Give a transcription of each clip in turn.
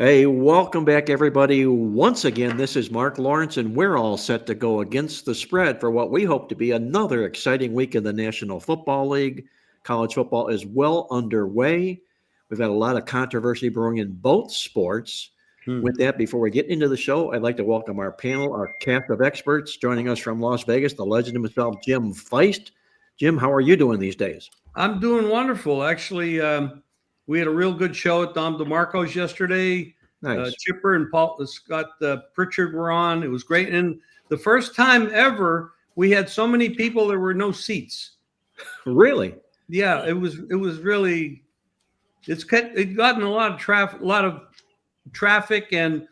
Hey, welcome back, everybody. Once again, this is Marc Lawrence, and we're all set to go against the spread for what we hope to be another exciting week in the National Football League. College football is well underway. We've had a lot of controversy brewing in both sports. With that, before we get into the show, I'd like to welcome our panel, our cast of experts joining us from Las Vegas, the legend himself, Jim Feist. Jim, how are you doing these days? I'm doing wonderful. Actually, we had a real good show at Dom DeMarco's yesterday. Nice. Chipper and Paul Scott Pritchard were on. It was great. And the first time ever, we had so many people, there were no seats. Really? Yeah, it was really, it gotten a lot of traffic, and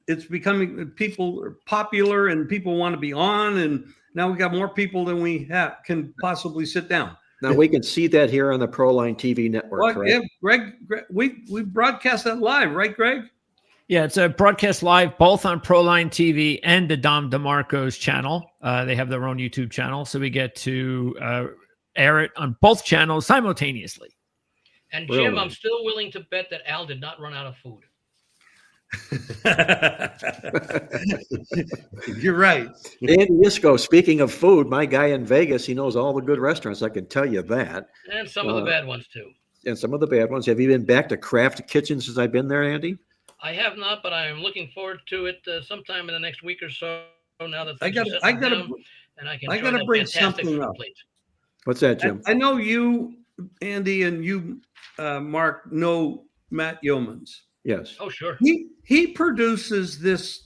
it's becoming, people are popular and people want to be on. And now we got more people than we can possibly sit down. Now we can see that here on the Proline TV network. Well, correct? yeah, Greg, we broadcast that live, right, Greg? Yeah, it's a broadcast live both on Proline TV and the Dom DeMarco's channel. They have their own YouTube channel, so we get to air it on both channels simultaneously. And Jim, I'm still willing to bet that Al did not run out of food. You're right. Andy Iskoe, speaking of food, my guy in Vegas, he knows all the good restaurants. I can tell you that. And some of the bad ones, too. And some of the bad ones. Have you been back to Craft Kitchen since I've been there, Andy? I have not, but I am looking forward to it sometime in the next week or so. Now that I gotta bring something up. Plate. What's that, Jim? I know you, Andy, and you, Mark, know Matt Yeomans. Yes. Oh, sure. He produces this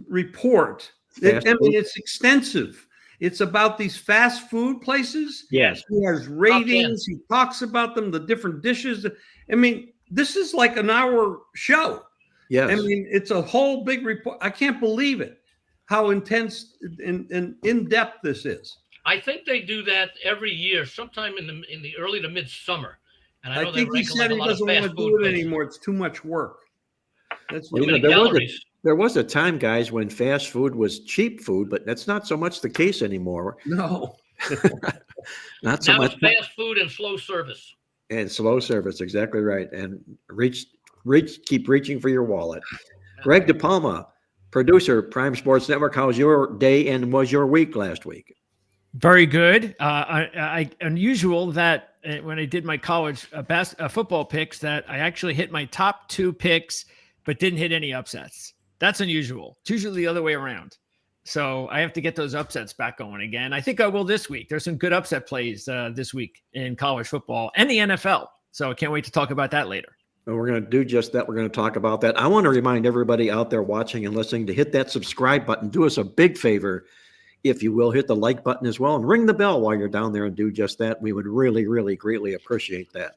report. It's extensive. It's about these fast food places. Yes. He has ratings. He talks about them, the different dishes. I mean, this is like an hour show. Yes. I mean, it's a whole big report. I can't believe it, how intense and in-depth this is. I think they do that every year, sometime in the early to mid-summer. And I know think he said he doesn't want to do it anymore. It's too much work. That's what there was a time, guys, when fast food was cheap food, but that's not so much the case anymore. No. Not so now much. It's fast food and slow service. And slow service, exactly right. And keep reaching for your wallet. Greg DePalma, producer, Prime Sports Network. How was your day and was your week last week? Very good. Unusual that when I did my college football picks, that I actually hit my top 2 picks, but didn't hit any upsets. That's unusual. It's usually the other way around. So I have to get those upsets back going again. I think I will this week. There's some good upset plays this week in college football and the NFL. So I can't wait to talk about that later. Well, we're going to do just that. We're going to talk about that. I want to remind everybody out there watching and listening to hit that subscribe button. Do us a big favor, if you will, hit the like button as well and ring the bell while you're down there and do just that. We would really, really greatly appreciate that.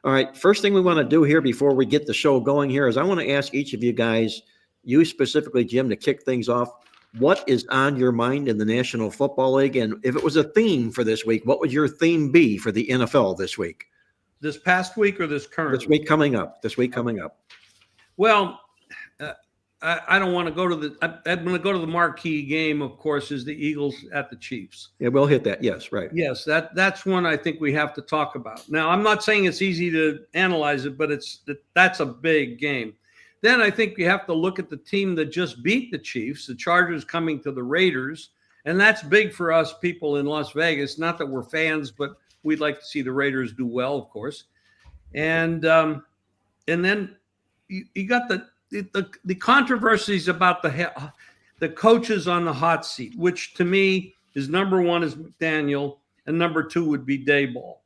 All right. First thing we want to do here before we get the show going here is I want to ask each of you guys, you specifically, Jim, to kick things off. What is on your mind in the National Football League? And if it was a theme for this week, what would your theme be for the NFL this week? This past week or this current? This week coming up. Well, I don't want to go to I'm going to go to the marquee game, of course, is the Eagles at the Chiefs. Yeah, we'll hit that. Yes, right. Yes, that's one I think we have to talk about. Now, I'm not saying it's easy to analyze it, but that's a big game. Then I think you have to look at the team that just beat the Chiefs, the Chargers coming to the Raiders, and that's big for us people in Las Vegas. Not that we're fans, but we'd like to see the Raiders do well, of course. And then you got the controversies about the coaches on the hot seat, which to me is number 1 is McDaniel and number 2 would be Daboll.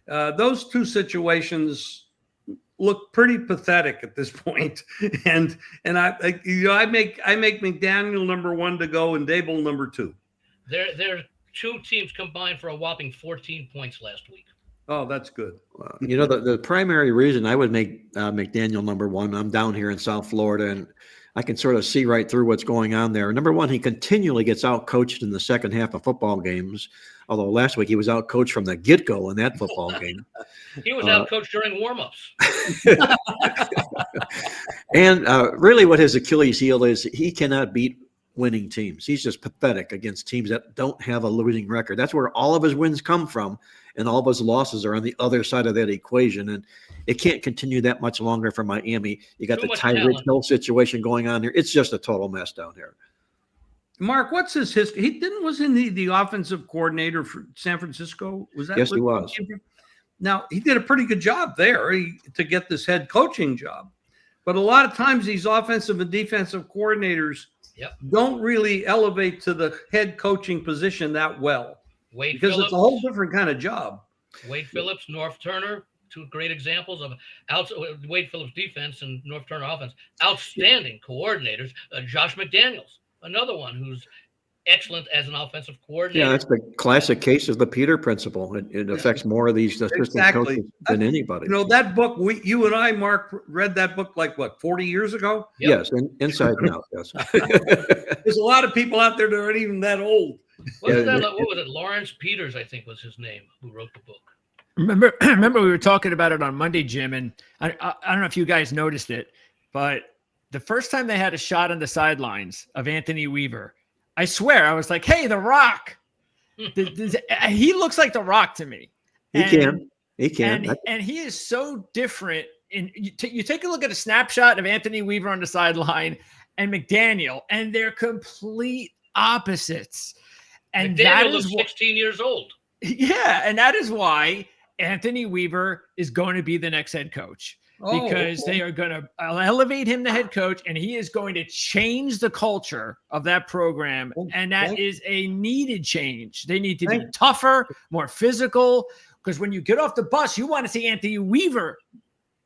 Those two situations look pretty pathetic at this point. And I make McDaniel number 1 to go and Daboll number 2. Their 2 teams combined for a whopping 14 points last week. Oh, that's good. The primary reason I would make McDaniel number 1, I'm down here in South Florida, and I can sort of see right through what's going on there. Number 1, he continually gets out-coached in the second half of football games, although last week he was out-coached from the get-go in that football game. He was out-coached during warm-ups. And really what his Achilles heel is, he cannot beat winning teams. He's just pathetic against teams that don't have a losing record. That's where all of his wins come from. and all of his losses are on the other side of that equation. And it can't continue that much longer for Miami. You got Too the much Tyreek talent. Hill situation going on there. It's just a total mess down there. Mark, what's his history? Wasn't he the offensive coordinator for San Francisco? Was that? Yes, he was. Now, he did a pretty good job there to get this head coaching job. But a lot of times these offensive and defensive coordinators don't really elevate to the head coaching position that well. Because it's a whole different kind of job. Wade Phillips, North Turner, two great examples of Wade Phillips defense and North Turner offense. Outstanding coordinators. Josh McDaniels, another one who's excellent as an offensive coordinator. Yeah, that's the classic case of the Peter principle. It affects more of these assistant coaches than anybody. You know, that book, you and I, Mark, read that book like, 40 years ago? Yes, inside and out, yes. There's a lot of people out there that aren't even that old. What was it? Lawrence Peters, I think was his name, who wrote the book. Remember we were talking about it on Monday, Jim, and I don't know if you guys noticed it, but the first time they had a shot on the sidelines of Anthony Weaver, I swear, I was like, hey, The Rock. He looks like The Rock to me. He can. And he is so different. You take a look at a snapshot of Anthony Weaver on the sideline and McDaniel, and they're complete opposites. And McDaniel looks 16 years old. Yeah, and that is why Anthony Weaver is going to be the next head coach. Because they are going to elevate him to head coach, and he is going to change the culture of that program. And that is a needed change. They need to be tougher, more physical, because when you get off the bus, you want to see Anthony Weaver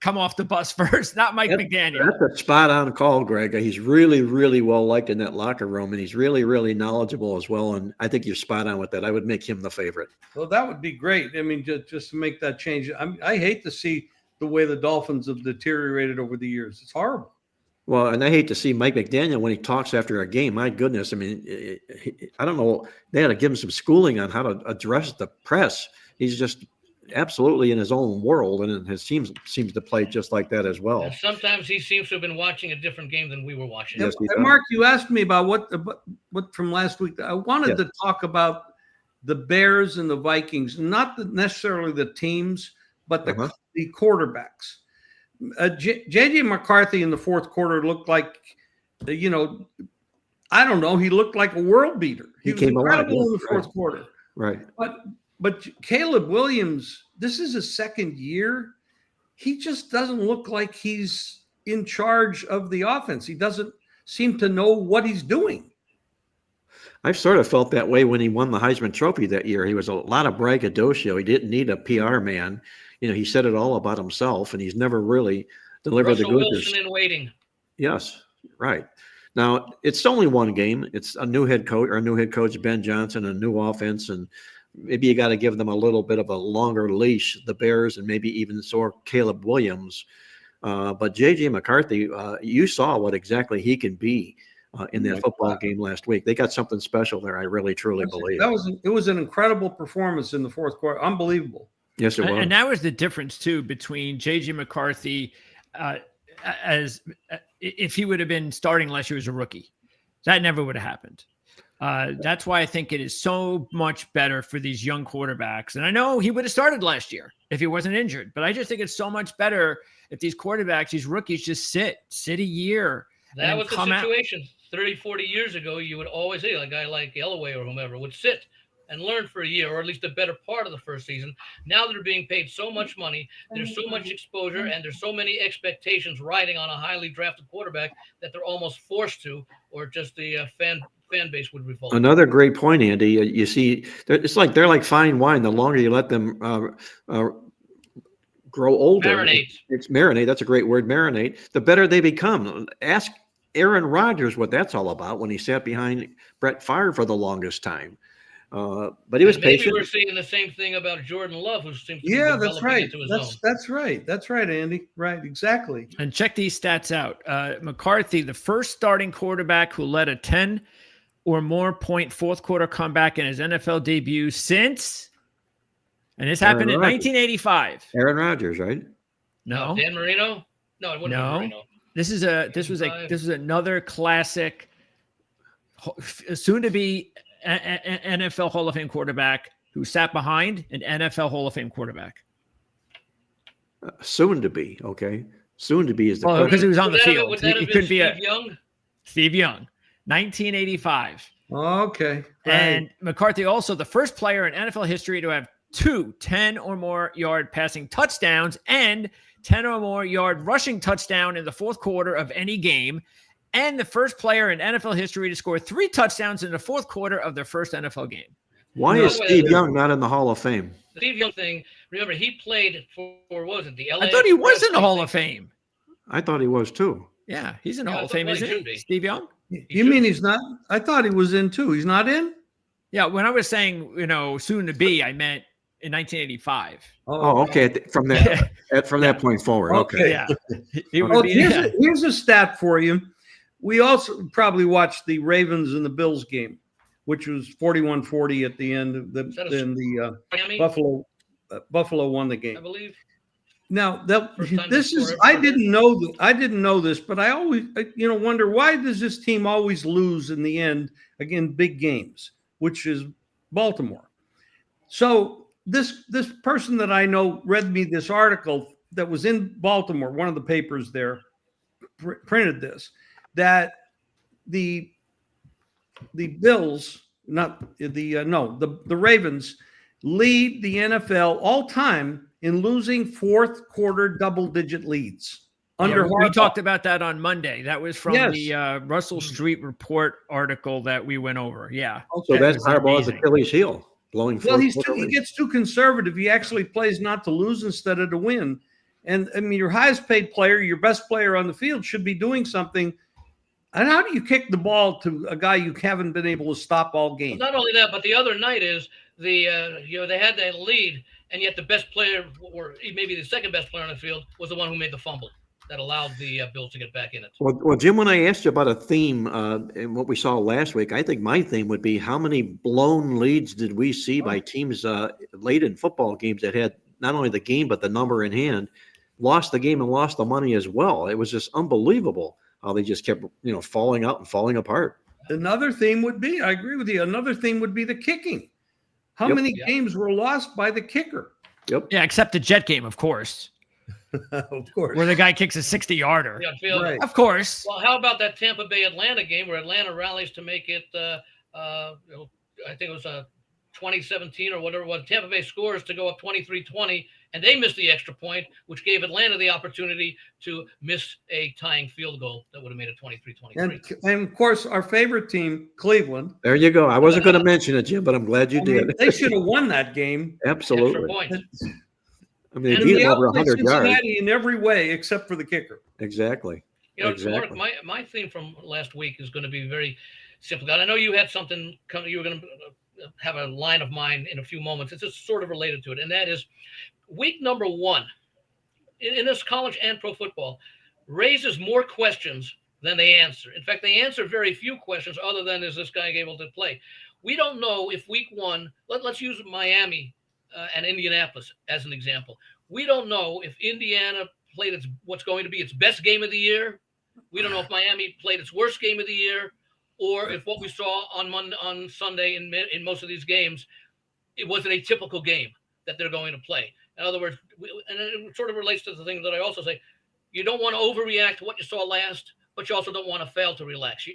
come off the bus first, not Mike McDaniel. That's a spot-on call, Greg. He's really, really well liked in that locker room, and he's really, really knowledgeable as well. And I think you're spot on with that. I would make him the favorite. Well, that would be great. I mean, just to make that change. I hate to see the way the Dolphins have deteriorated over the years. It's horrible. Well, and I hate to see Mike McDaniel when he talks after a game. My goodness. I mean, I don't know. They had to give him some schooling on how to address the press. He's just absolutely in his own world, and his team seems to play just like that as well. And sometimes he seems to have been watching a different game than we were watching. Yes, and Mark, you asked me about what from last week. I wanted to talk about the Bears and the Vikings, not necessarily the teams, but the quarterbacks. J.J. McCarthy in the fourth quarter looked like, I don't know. He looked like a world beater. He was incredible in the fourth quarter. Right. But Caleb Williams, this is his second year. He just doesn't look like he's in charge of the offense. He doesn't seem to know what he's doing. I've sort of felt that way when he won the Heisman Trophy that year. He was a lot of braggadocio. He didn't need a PR man. He said it all about himself, and he's never really delivered the goods. Wilson in waiting. Yes, right. Now, it's only one game. It's a new head coach, Ben Johnson, a new offense, and maybe you got to give them a little bit of a longer leash, the Bears, and maybe even Caleb Williams. But J.J. McCarthy, you saw what exactly he can be in that football game last week. They got something special there, I really, truly believe. It was an incredible performance in the fourth quarter. Unbelievable. Yes, it was. And that was the difference, too, between J.J. McCarthy if he would have been starting last year as a rookie. That never would have happened. That's why I think it is so much better for these young quarterbacks. And I know he would have started last year if he wasn't injured, but I just think it's so much better if these quarterbacks, these rookies, just sit a year. That was the situation. 30, 40 years ago, you would always say a guy like Elway or whomever would sit and learn for a year, or at least a better part of the first season. Now they're being paid so much money, there's so much exposure, and there's so many expectations riding on a highly drafted quarterback that they're almost forced to, or just the fan base would revolt. Another great point, Andy. You see, it's like they're like fine wine. The longer you let them grow older, marinate. That's a great word, marinate. The better they become. Ask Aaron Rodgers what that's all about when he sat behind Brett Favre for the longest time. But he was patient. Maybe we're seeing the same thing about Jordan Love, who seems to be that's right. into his own. That's right, Andy. Right, exactly. And check these stats out. McCarthy, the first starting quarterback who led a 10 or more point fourth quarter comeback in his NFL debut since, and this happened in 1985. Aaron Rodgers, right? No. Dan Marino? No, it wasn't Marino. This was another classic, soon to be NFL Hall of Fame quarterback, who sat behind an NFL Hall of Fame quarterback. Soon to be, okay. Soon to be is the Well, question. because he was on the Would that have- field. would that He have been couldn't be Steve Young? Steve Young, 1985. Okay. Right. And McCarthy also the first player in NFL history to have 2 10 or more yard passing touchdowns and 10 or more yard rushing touchdown in the fourth quarter of any game, and the first player in NFL history to score 3 touchdowns in the fourth quarter of their first NFL game. Why No, is Steve Young not in the Hall of Fame? The Steve Young thing. Remember, he played for what was it, the LA? I thought he was Express, in the I Hall think. of Fame. I thought he was too. Yeah, he's in the Yeah, Hall I of thought Fame, he isn't should he? be. Steve Young? You mean he's not? I thought he was in too. He's not in? Yeah, when I was saying, soon to be, I meant in 1985. Oh, okay. From that point forward. Okay. Yeah. He would Oh, be, here's a stat for you. We also probably watched the Ravens and the Bills game, which was 41-40 at the end of the Miami, Buffalo won the I game. believe. Now First time this they is scored I ever. didn't know this, but I always wonder, why does this team always lose in the end again, big games, which is Baltimore. So this person that I know read me this article that was in Baltimore, one of the papers there printed this, that the Bills, the Ravens lead the NFL all time in losing fourth quarter double-digit leads. Under we Harbaugh. talked about that on Monday. That was from Yes. the Russell Street Report article that we went over. Yeah. So That that's was Harbaugh's amazing. Achilles heel, blowing Well, fourth he quarter leads. gets too conservative. He actually plays not to lose instead of to win. And I mean, your highest paid player, your best player on the field should be doing something. And how do you kick the ball to a guy you haven't been able to stop all game? Not only that, but the other night is they had that lead, and yet the best player, or maybe the second best player on the field, was the one who made the fumble that allowed the Bills to get back in it. Well, Jim, when I asked you about a theme and what we saw last week, I think my theme would be how many blown leads did we see by teams late in football games that had not only the game but the number in hand, lost the game and lost the money as well. It was just unbelievable how they just kept falling out and falling apart. Another theme would be, I agree with you, another theme would be the kicking. How Yep. many games were lost by the kicker? Yep. Yeah, except the Jet game, of course, Of course. where the guy kicks a 60-yarder. Yeah, field. Right. Of course. Well, how about that Tampa Bay Atlanta game where Atlanta rallies to make it? I think it was 2017 or whatever it was. Tampa Bay scores to go up 23-20, and they missed the extra point, which gave Atlanta the opportunity to miss a tying field goal that would have made it 23-23. And of course, our favorite team, Cleveland. There you go. I wasn't going to mention it, Jim, but I'm glad you I mean, did. they should have won that game. Extra Absolutely. points. I mean, they And beat they them over outplayed 100 yards. Cincinnati in every way except for the kicker. Exactly. Mark, my theme from last week is going to be very simple. I know you had something coming. You were going to have a line of mine in a few moments. It's just sort of related to it, and that is week number 1 in this college and pro football raises more questions than they answer. In fact, they answer very few questions other than, is this guy able to play? We don't know if week 1, let's use Miami and Indianapolis as an example. We don't know if Indiana played what's going to be its best game of the year. We don't know if Miami played its worst game of the year, or if what we saw on Sunday in most of these games, it wasn't a typical game that they're going to play. In other words, and it sort of relates to the thing that I also say, you don't want to overreact to what you saw last, but you also don't want to fail to react.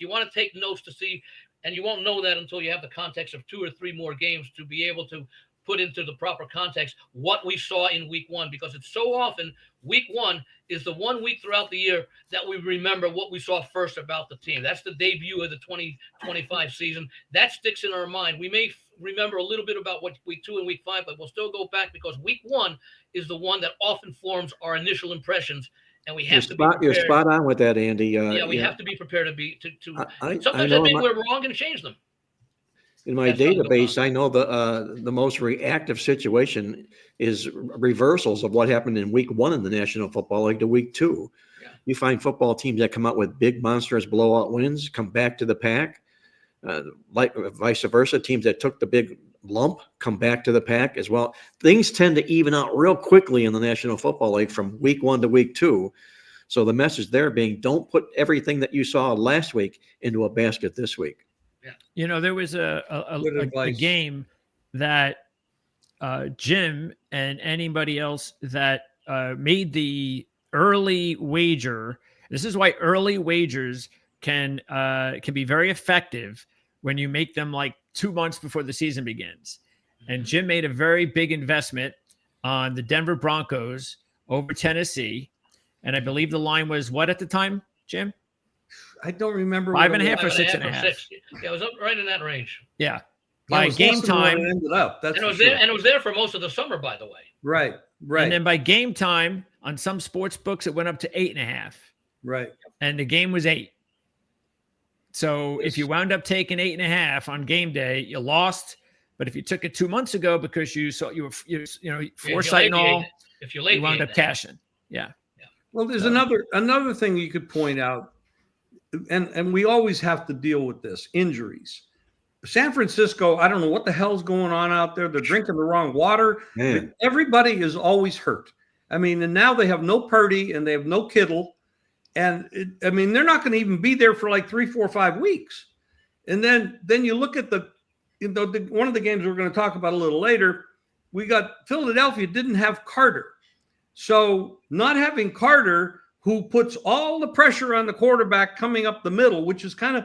You want to take notes to see, and you won't know that until you have the context of 2 or 3 more games to be able to put into the proper context what we saw in week 1, because it's so often week 1 is the one week throughout the year that we remember what we saw first about the team. That's the debut of the 2025 season. That sticks in our mind. We may remember a little bit about what week 2 and week 5, but we'll still go back because week 1 is the one that often forms our initial impressions. And we have to be prepared. You're spot on with that, Andy. We have to be prepared to I sometimes know that means we're wrong and change them. In my database, I know the most reactive situation is reversals of what happened in week 1 in the National Football League to week 2. Yeah. You find football teams that come out with big, monstrous blowout wins, come back to the pack. Like vice versa, teams that took the big lump come back to the pack as well. Things tend to even out real quickly in the National Football League from week 1 to week 2. So the message there being, don't put everything that you saw last week into a basket this week. There was a game that Jim and anybody else that made the early wager. This is why early wagers can be very effective when you make them like 2 months before the season begins. And Jim made a very big investment on the Denver Broncos over Tennessee. And I believe the line was what at the time, Jim? I don't remember. 5.5 or 6.5. Yeah, it was up right in that range. Yeah. By game time, it ended up. That's and it was there for most of the summer, by the way. Right. And then by game time, on some sports books, it went up to 8.5. Right. And the game was 8. So if you wound up taking 8.5 on game day, you lost. But if you took it 2 months ago because you saw you foresight and all, if you're late, you wound up cashing. Yeah. Well, there's another thing you could point out, and we always have to deal with this: injuries. San Francisco, I don't know what the hell's going on out there. They're drinking the wrong water. Man. Everybody is always hurt. I mean, and now they have no Purdy and they have no Kittle. And they're not going to even be there for like 3, 4, 5 weeks. And then you look at one of the games we're going to talk about a little later. We got Philadelphia didn't have Carter. So not having Carter, who puts all the pressure on the quarterback coming up the middle, which is kind of,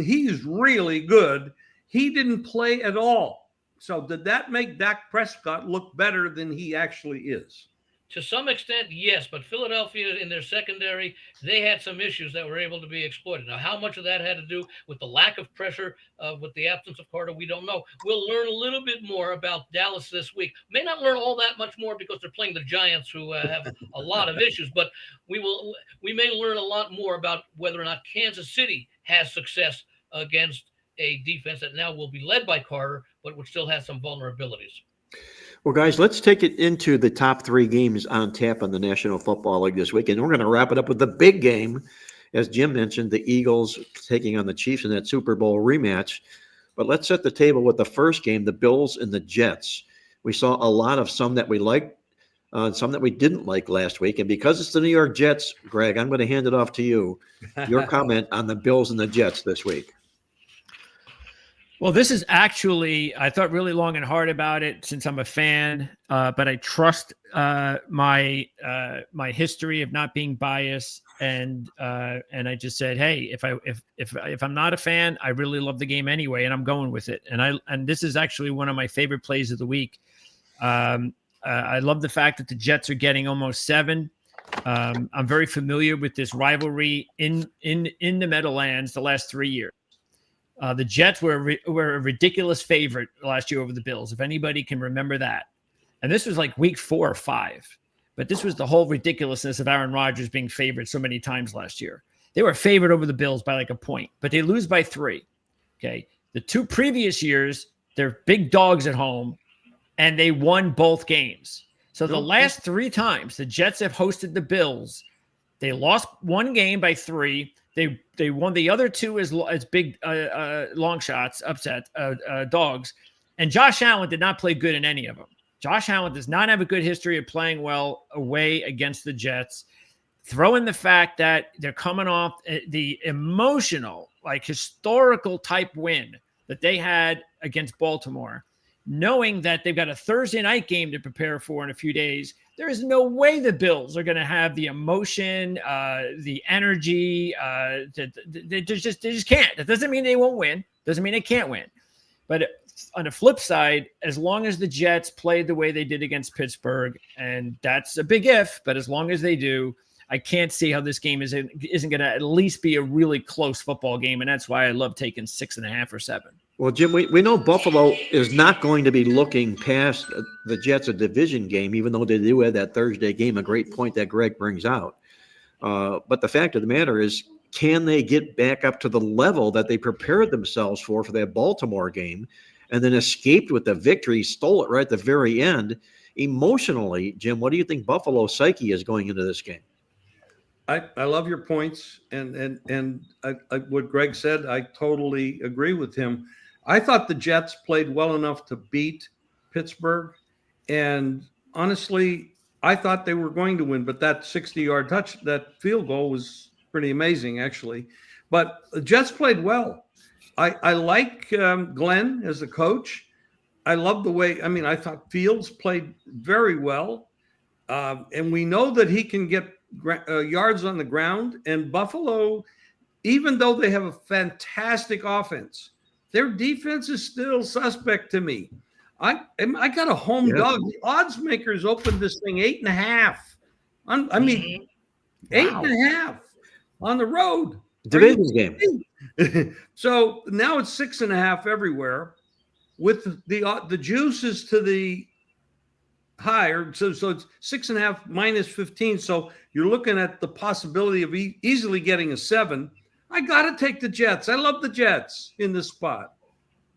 he's really good. He didn't play at all. So did that make Dak Prescott look better than he actually is? To some extent, yes, but Philadelphia in their secondary, they had some issues that were able to be exploited. Now, how much of that had to do with the lack of pressure, with the absence of Carter, we don't know. We'll learn a little bit more about Dallas this week. May not learn all that much more because they're playing the Giants, who have a lot of issues, but we may learn a lot more about whether or not Kansas City has success against a defense that now will be led by Carter, but which still has some vulnerabilities. Well, guys, let's take it into the top 3 games on tap on the National Football League this week. And we're going to wrap it up with the big game. As Jim mentioned, the Eagles taking on the Chiefs in that Super Bowl rematch. But let's set the table with the first game, the Bills and the Jets. We saw a lot of some that we liked, some that we didn't like last week. And because it's the New York Jets, Greg, I'm going to hand it off to you. Your comment on the Bills and the Jets this week. Well, this is actually, I thought really long and hard about it since I'm a fan, but I trust my history of not being biased, and I just said, hey, if I'm not a fan, I really love the game anyway, and I'm going with it. And this is actually one of my favorite plays of the week. I love the fact that the Jets are getting almost 7. I'm very familiar with this rivalry in the Meadowlands the last 3 years. The Jets were a ridiculous favorite last year over the Bills, if anybody can remember that. And this was like week 4 or 5. But this was the whole ridiculousness of Aaron Rodgers being favored so many times last year. They were favored over the Bills by like a point, but they lose by 3. Okay. The 2 previous years, they're big dogs at home, and they won both games. So the last 3 times the Jets have hosted the Bills, they lost 1 game by 3. They won the other 2 as big long shots, upset dogs. And Josh Allen did not play good in any of them. Josh Allen does not have a good history of playing well away against the Jets. Throw in the fact that they're coming off the emotional, like historical type win that they had against Baltimore, knowing that they've got a Thursday night game to prepare for in a few days. There is no way the Bills are going to have the emotion, the energy. They just can't. That doesn't mean they won't win. Doesn't mean they can't win. But on the flip side, as long as the Jets played the way they did against Pittsburgh, and that's a big if, but as long as they do, I can't see how this game isn't going to at least be a really close football game. And that's why I love taking 6.5 or 7. Well, Jim, we know Buffalo is not going to be looking past the Jets a division game, even though they do have that Thursday game, a great point that Greg brings out. But the fact of the matter is, can they get back up to the level that they prepared themselves for that Baltimore game and then escaped with the victory, stole it right at the very end? Emotionally, Jim, what do you think Buffalo's psyche is going into this game? I love your points, and what Greg said, I totally agree with him. I thought the Jets played well enough to beat Pittsburgh, and honestly, I thought they were going to win, but that 60-yard that field goal was pretty amazing, actually. But the Jets played well. I like Glenn as a coach. I love the way. I mean, I thought Fields played very well, and we know that he can get yards on the ground. And Buffalo, even though they have a fantastic offense, their defense is still suspect to me. I got a home dog. The odds makers opened this thing 8.5. I mean, 8.5 on the road. Division game. So now it's 6.5 everywhere. With the juices to the higher, so it's 6.5 minus 15. So you're looking at the possibility of easily getting a 7. I got to take the Jets. I love the Jets in this spot.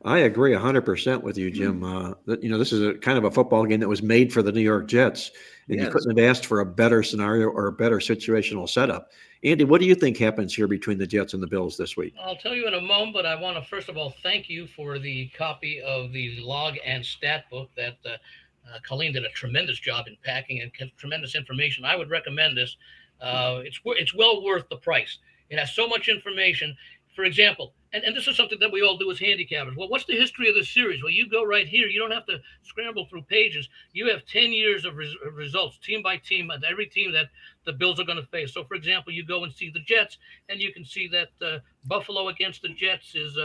I agree 100% with you, Jim. This is a kind of a football game that was made for the New York Jets, and you couldn't have asked for a better scenario or a better situational setup. Andy, what do you think happens here between the Jets and the Bills this week? I'll tell you in a moment, but I want to first of all thank you for the copy of the log and stat book that Colleen did a tremendous job in packing and tremendous information. I would recommend this. It's well worth the price. It has so much information. For example, and this is something that we all do as handicappers. Well, what's the history of the series? Well, you go right here. You don't have to scramble through pages. You have 10 years of results, team by team, and every team that the Bills are going to face. So, for example, you go and see the Jets, and you can see that Buffalo against the Jets is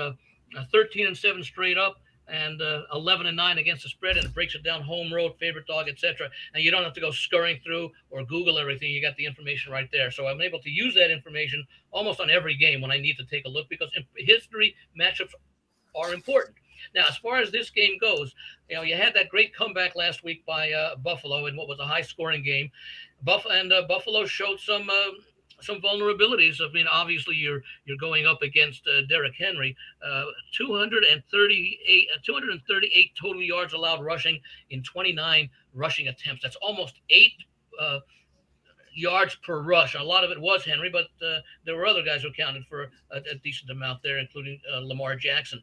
13-7 straight up, and 11-9 against the spread, and it breaks it down home road, favorite dog, etc. And you don't have to go scurrying through or Google everything. You got the information right there. So I'm able to use that information almost on every game when I need to take a look, because history matchups are important. Now, as far as this game goes, you had that great comeback last week by Buffalo in what was a high-scoring game. Buffalo showed some vulnerabilities. I mean, obviously you're going up against Derrick Henry, 238 total yards allowed rushing in 29 rushing attempts. That's almost 8 yards per rush. A lot of it was Henry, but there were other guys who accounted for a decent amount there, including Lamar Jackson.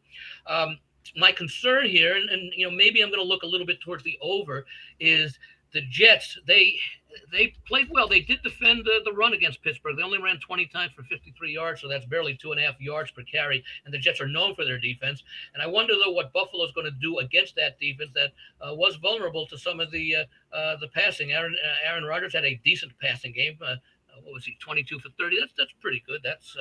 My concern here, and maybe I'm going to look a little bit towards the over, is the Jets. They played well. They did defend the run against Pittsburgh. They only ran 20 times for 53 yards, so that's barely 2.5 yards per carry. And the Jets are known for their defense. And I wonder, though, what Buffalo's going to do against that defense that was vulnerable to some of the passing. Aaron Rodgers had a decent passing game. What was he, 22 for 30? That's pretty good. That's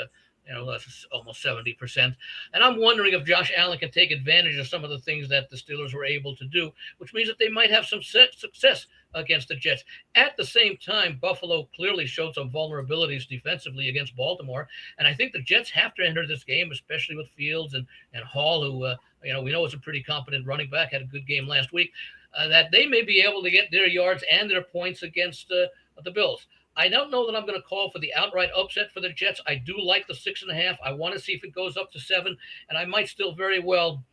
that's almost 70%. And I'm wondering if Josh Allen can take advantage of some of the things that the Steelers were able to do, which means that they might have some success against the Jets. At the same time, Buffalo clearly showed some vulnerabilities defensively against Baltimore. And I think the Jets have to enter this game, especially with Fields and Hall, who, we know is a pretty competent running back, had a good game last week, that they may be able to get their yards and their points against the Bills. I don't know that I'm going to call for the outright upset for the Jets. I do like the 6.5. I want to see if it goes up to 7, and I might still very well.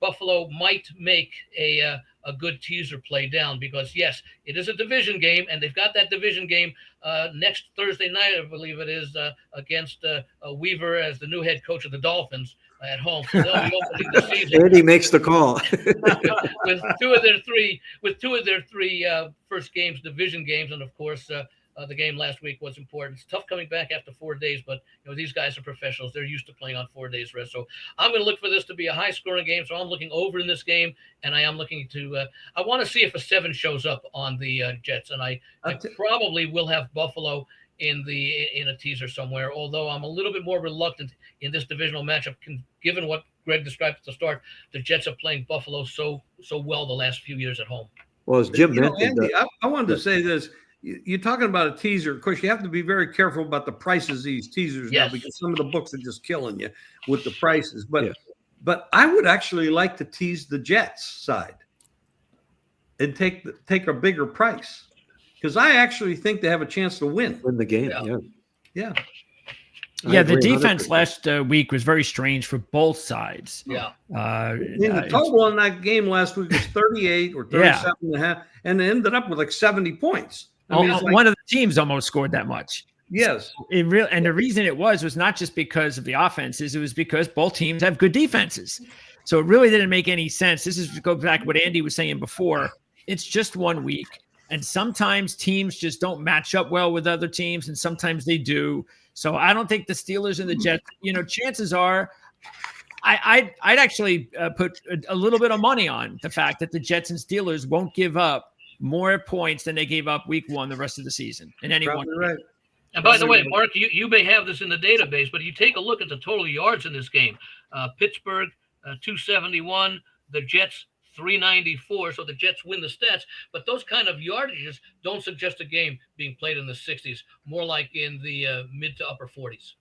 Buffalo might make a good teaser play down, because yes, it is a division game, and they've got that division game next Thursday night, I believe it is, against Weaver as the new head coach of the Dolphins at home. So they'll be opening the season. Andy makes the call. with two of their three first games, division games, and of course the game last week was important. It's tough coming back after 4 days, but these guys are professionals. They're used to playing on 4 days rest. So I'm going to look for this to be a high-scoring game. So I'm looking over in this game, and I am looking to. I want to see if a 7 shows up on the Jets, and I probably will have Buffalo in a teaser somewhere. Although I'm a little bit more reluctant in this divisional matchup, given what Greg described at the start. The Jets are playing Buffalo so well the last few years at home. Well, as Jim mentioned, Andy, I wanted to say this. You're talking about a teaser. Of course, you have to be very careful about the prices of these teasers now, because some of the books are just killing you with the prices. But I would actually like to tease the Jets side and take a bigger price, because I actually think they have a chance to win the game. Yeah. Yeah, the defense last week was very strange for both sides. Yeah. The total in that game last week was 38 or 37.5, and they ended up with like 70 points. I mean, one of the teams almost scored that much. Yes. And the reason it was not just because of the offenses. It was because both teams have good defenses. So it really didn't make any sense. This is to go back to what Andy was saying before. It's just 1 week. And sometimes teams just don't match up well with other teams, and sometimes they do. So I don't think the Steelers and the Jets, chances are I'd actually put a little bit of money on the fact that the Jets and Steelers won't give up more points than they gave up week 1 the rest of the season in any one. Probably right. And by the way, Mark, you may have this in the database, but you take a look at the total yards in this game. Pittsburgh, 271, the Jets, 394. So the Jets win the stats, but those kind of yardages don't suggest a game being played in the 60s, more like in the mid to upper 40s.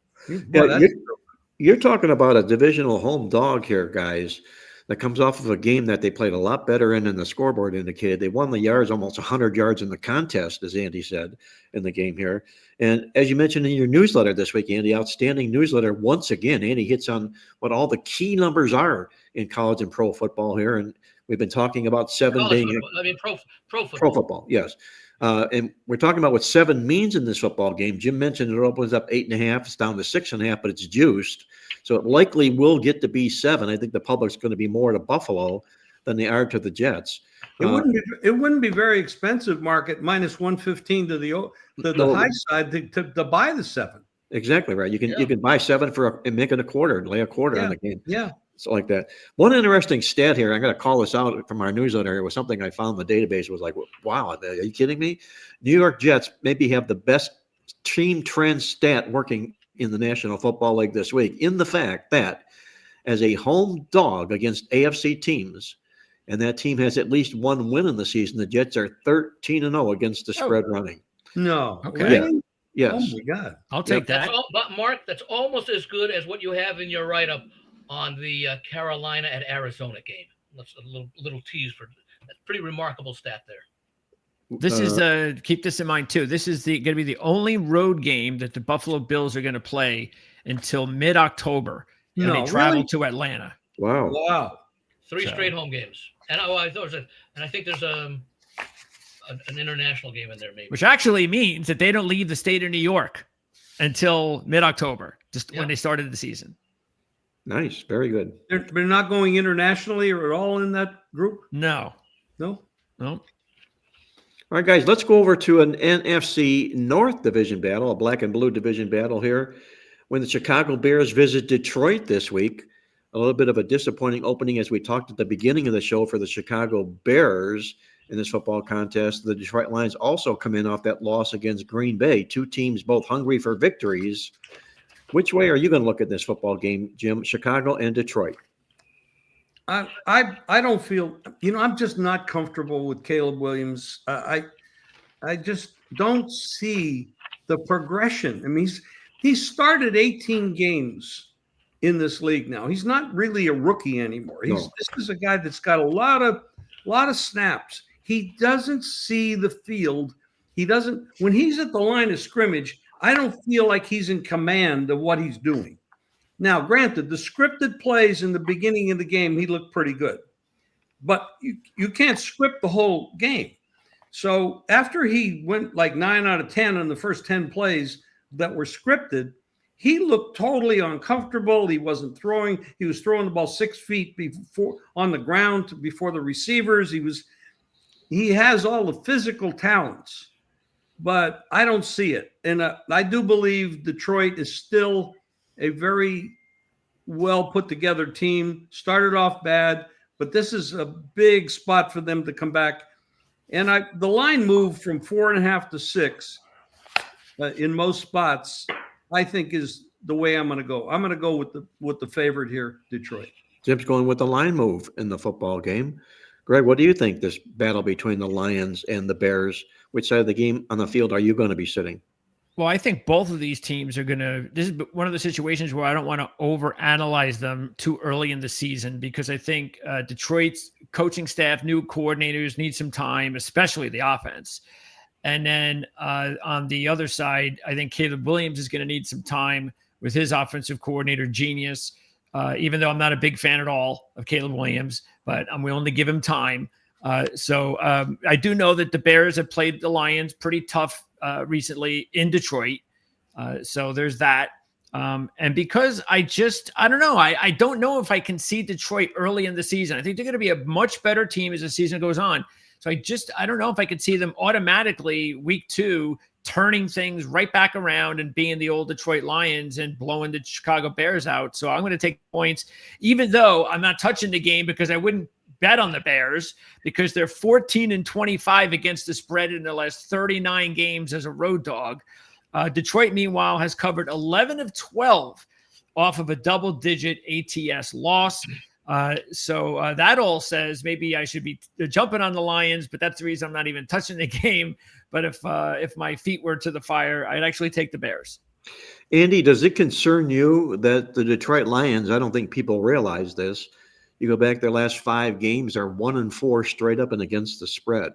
Yeah, you're talking about a divisional home dog here, guys, that comes off of a game that they played a lot better in than the scoreboard indicated. They won the yards, almost 100 yards in the contest, as Andy said, in the game here. And as you mentioned in your newsletter this week, Andy, outstanding newsletter. Once again, Andy hits on what all the key numbers are in college and pro football here. And we've been talking about 7 College being football. I mean, pro football. pro football, yes. And we're talking about what 7 means in this football game. Jim mentioned it opens up 8.5. It's down to 6.5, but it's juiced. So it likely will get to be 7. I think the public's going to be more to Buffalo than they are to the Jets. It wouldn't be very expensive, Mark, at minus 115 to the high side to buy the 7. Exactly right. You can buy 7 and make it a quarter and lay a quarter on the game. Yeah. So like that. One interesting stat here, I'm going to call this out from our newsletter. It was something I found in the database. Was like, wow, are you kidding me? New York Jets maybe have the best team trend stat working in the National Football League this week, in the fact that as a home dog against AFC teams, and that team has at least 1 win in the season, the Jets are 13-0 against the spread running. No. Okay. Really? Yes. Oh my God. I'll take that. But Mark, that's almost as good as what you have in your write-up on the Carolina at Arizona game. That's a little tease for that's pretty remarkable stat there. This is keep this in mind too. This is going to be the only road game that the Buffalo Bills are going to play until mid-October. And they travel to Atlanta. Wow. 3 straight home games. And I think there's an international game in there maybe. Which actually means that they don't leave the state of New York until mid-October, when they started the season. Nice. Very good. They're not going internationally or at all in that group? No. All right, guys, let's go over to an NFC North division battle, a black and blue division battle here. When the Chicago Bears visit Detroit this week, a little bit of a disappointing opening, as we talked at the beginning of the show, for the Chicago Bears in this football contest. The Detroit Lions also come in off that loss against Green Bay. 2 teams both hungry for victories. Which way are you going to look at this football game, Jim? Chicago and Detroit? I don't feel, I'm just not comfortable with Caleb Williams. I just don't see the progression. I mean, he's started 18 games in this league now. He's not really a rookie anymore. This is a guy that's got a lot of snaps. He doesn't see the field. When he's at the line of scrimmage, I don't feel like he's in command of what he's doing. Now, granted, the scripted plays in the beginning of the game, he looked pretty good. But you can't script the whole game. So after he went like 9 out of 10 on the first 10 plays that were scripted, he looked totally uncomfortable. He wasn't throwing. He was throwing the ball 6 feet before on the ground before the receivers. He has all the physical talents, but I don't see it. And I do believe Detroit is still a very well put together team. Started off bad, but this is a big spot for them to come back. And the line moved from 4.5 to 6 in most spots, I think, is the way I'm going to go. I'm going to go with the favorite here, Detroit. Jim's going with the line move in the football game. Greg, what do you think this battle between the Lions and the Bears, which side of the game on the field are you going to be sitting? Well, I think both of these teams are going to – this is one of the situations where I don't want to overanalyze them too early in the season, because I think Detroit's coaching staff, new coordinators need some time, especially the offense. And then on the other side, I think Caleb Williams is going to need some time with his offensive coordinator genius, even though I'm not a big fan at all of Caleb Williams, but I'm willing to give him time. So I do know that the Bears have played the Lions pretty tough recently in Detroit. So there's that. And because I don't know. I don't know if I can see Detroit early in the season. I think they're going to be a much better team as the season goes on. So I don't know if I could see them automatically week 2 turning things right back around and being the old Detroit Lions and blowing the Chicago Bears out. So I'm going to take points, even though I'm not touching the game because I wouldn't bet on the Bears because they're 14-25 against the spread in the last 39 games as a road dog. Detroit, meanwhile, has covered 11 of 12 off of a double-digit ATS loss. So that all says maybe I should be jumping on the Lions, but that's the reason I'm not even touching the game. But if my feet were to the fire, I'd actually take the Bears. Andy, does it concern you that the Detroit Lions, I don't think people realize this, you go back their last 5 games are 1-4 straight up and against the spread.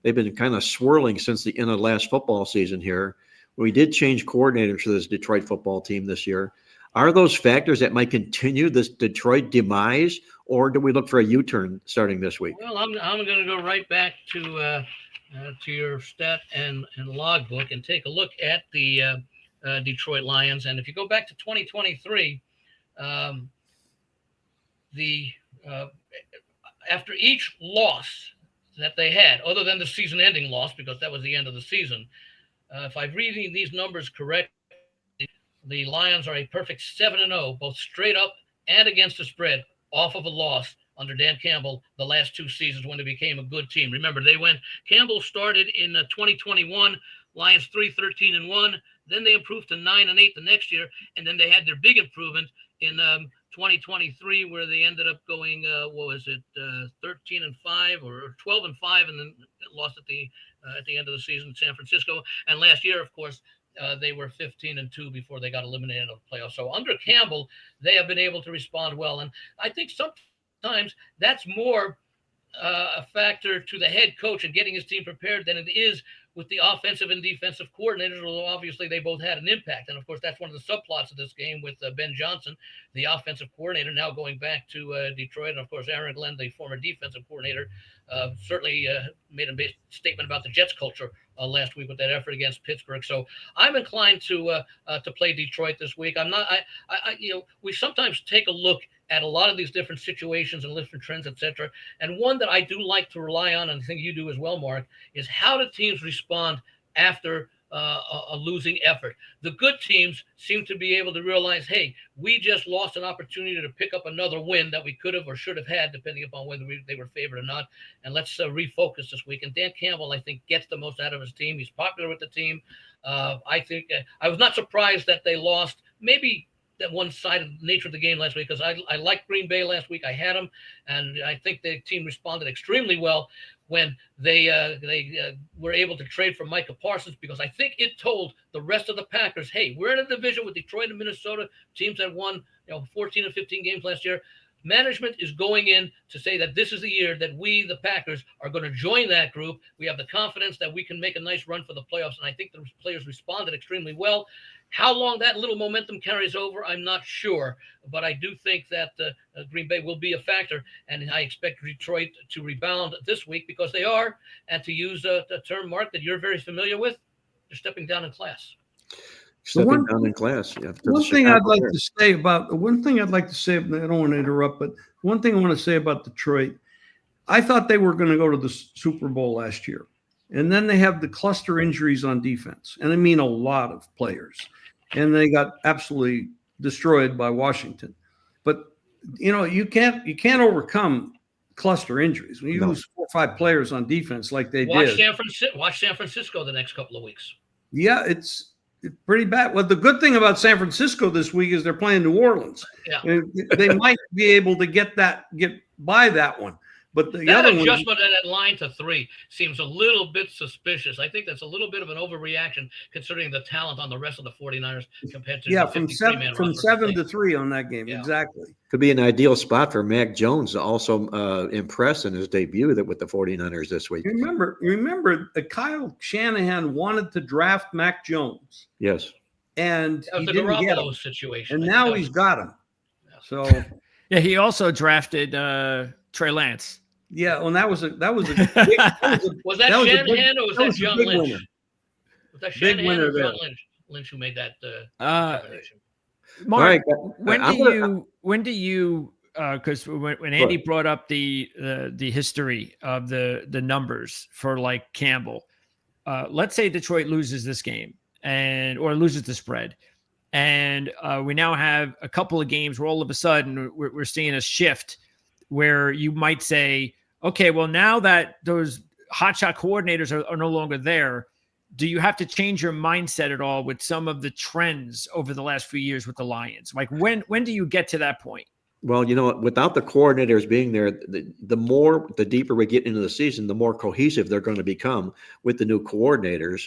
They've been kind of swirling since the end of last football season here. We did change coordinators for this Detroit football team this year. Are those factors that might continue this Detroit demise, or do we look for a U-turn starting this week? Well, I'm going to go right back to your stat and logbook and take a look at the Detroit Lions. And if you go back to 2023, after each loss that they had, other than the season-ending loss, because that was the end of the season, if I'm reading these numbers correctly, the Lions are a perfect 7-0, both straight up and against the spread, off of a loss under Dan Campbell the last 2 seasons when they became a good team. Remember, Campbell started in 2021, Lions 3-13-1. Then they improved to 9-8 the next year, and then they had their big improvement in 2023, where they ended up going 13-5 or 12-5, and then lost at the end of the season in San Francisco. And last year, of course, they were 15-2 before they got eliminated in the playoffs. So under Campbell, they have been able to respond well, and I think sometimes that's more a factor to the head coach and getting his team prepared than it is with the offensive and defensive coordinators, although obviously they both had an impact. And, of course, that's one of the subplots of this game with Ben Johnson, the offensive coordinator, now going back to Detroit. And, of course, Aaron Glenn, the former defensive coordinator, certainly made a big statement about the Jets culture last week with that effort against Pittsburgh. So I'm inclined to play Detroit this week. We sometimes take a look at a lot of these different situations and different trends, etc. And one that I do like to rely on, and I think you do as well, Mark, is how do teams respond after a losing effort. The good teams seem to be able to realize, hey, we just lost an opportunity to pick up another win that we could have or should have had, depending upon whether they were favored or not. And let's refocus this week. And Dan Campbell, I think, gets the most out of his team. He's popular with the team. I think I was not surprised that they lost. Maybe that one-sided nature of the game last week, because I liked Green Bay last week. I had them, and I think the team responded extremely well when they were able to trade for Micah Parsons, because I think it told the rest of the Packers, hey, we're in a division with Detroit and Minnesota, teams that won 14 or 15 games last year. Management is going in to say that this is the year that we, the Packers, are going to join that group. We have the confidence that we can make a nice run for the playoffs, and I think the players responded extremely well. How long that little momentum carries over, I'm not sure, but I do think that Green Bay will be a factor, and I expect Detroit to rebound this week because they are, and to use a term, Mark, that you're very familiar with, they're stepping down in class. Stepping down in class. Yeah. One thing I'd like to say, I don't want to interrupt, but one thing I want to say about Detroit, I thought they were going to go to the Super Bowl last year. And then they have the cluster injuries on defense. And I mean a lot of players. And they got absolutely destroyed by Washington. But, you can't overcome cluster injuries. When you lose 4 or 5 players on defense like they did. Watch San Francisco the next couple of weeks. Yeah, it's pretty bad. Well, the good thing about San Francisco this week is they're playing New Orleans. Yeah. They might be able to get by that one. But the that other adjustment of that line to 3 seems a little bit suspicious. I think that's a little bit of an overreaction considering the talent on the rest of the 49ers compared to from 7 to 3 on that game. Yeah. Exactly. Could be an ideal spot for Mac Jones to also impress in his debut with the 49ers this week. Remember Kyle Shanahan wanted to draft Mac Jones. Yes. And that was he didn't get him. Situation. And now he's got him. Yeah. So yeah, he also drafted Trey Lance. Yeah, well, that was a was that Shanahan or was that John Lynch? Winner. Was that Shanahan or John Lynch who made that determination? Mark, when do you because when Andy brought up the history of the numbers for like Campbell, let's say Detroit loses this game or loses the spread. And we now have a couple of games where all of a sudden we're seeing a shift where you might say, okay, well, now that those hotshot coordinators are no longer there, do you have to change your mindset at all with some of the trends over the last few years with the Lions? Like when do you get to that point? Well, without the coordinators being there, the deeper we get into the season, the more cohesive they're going to become with the new coordinators.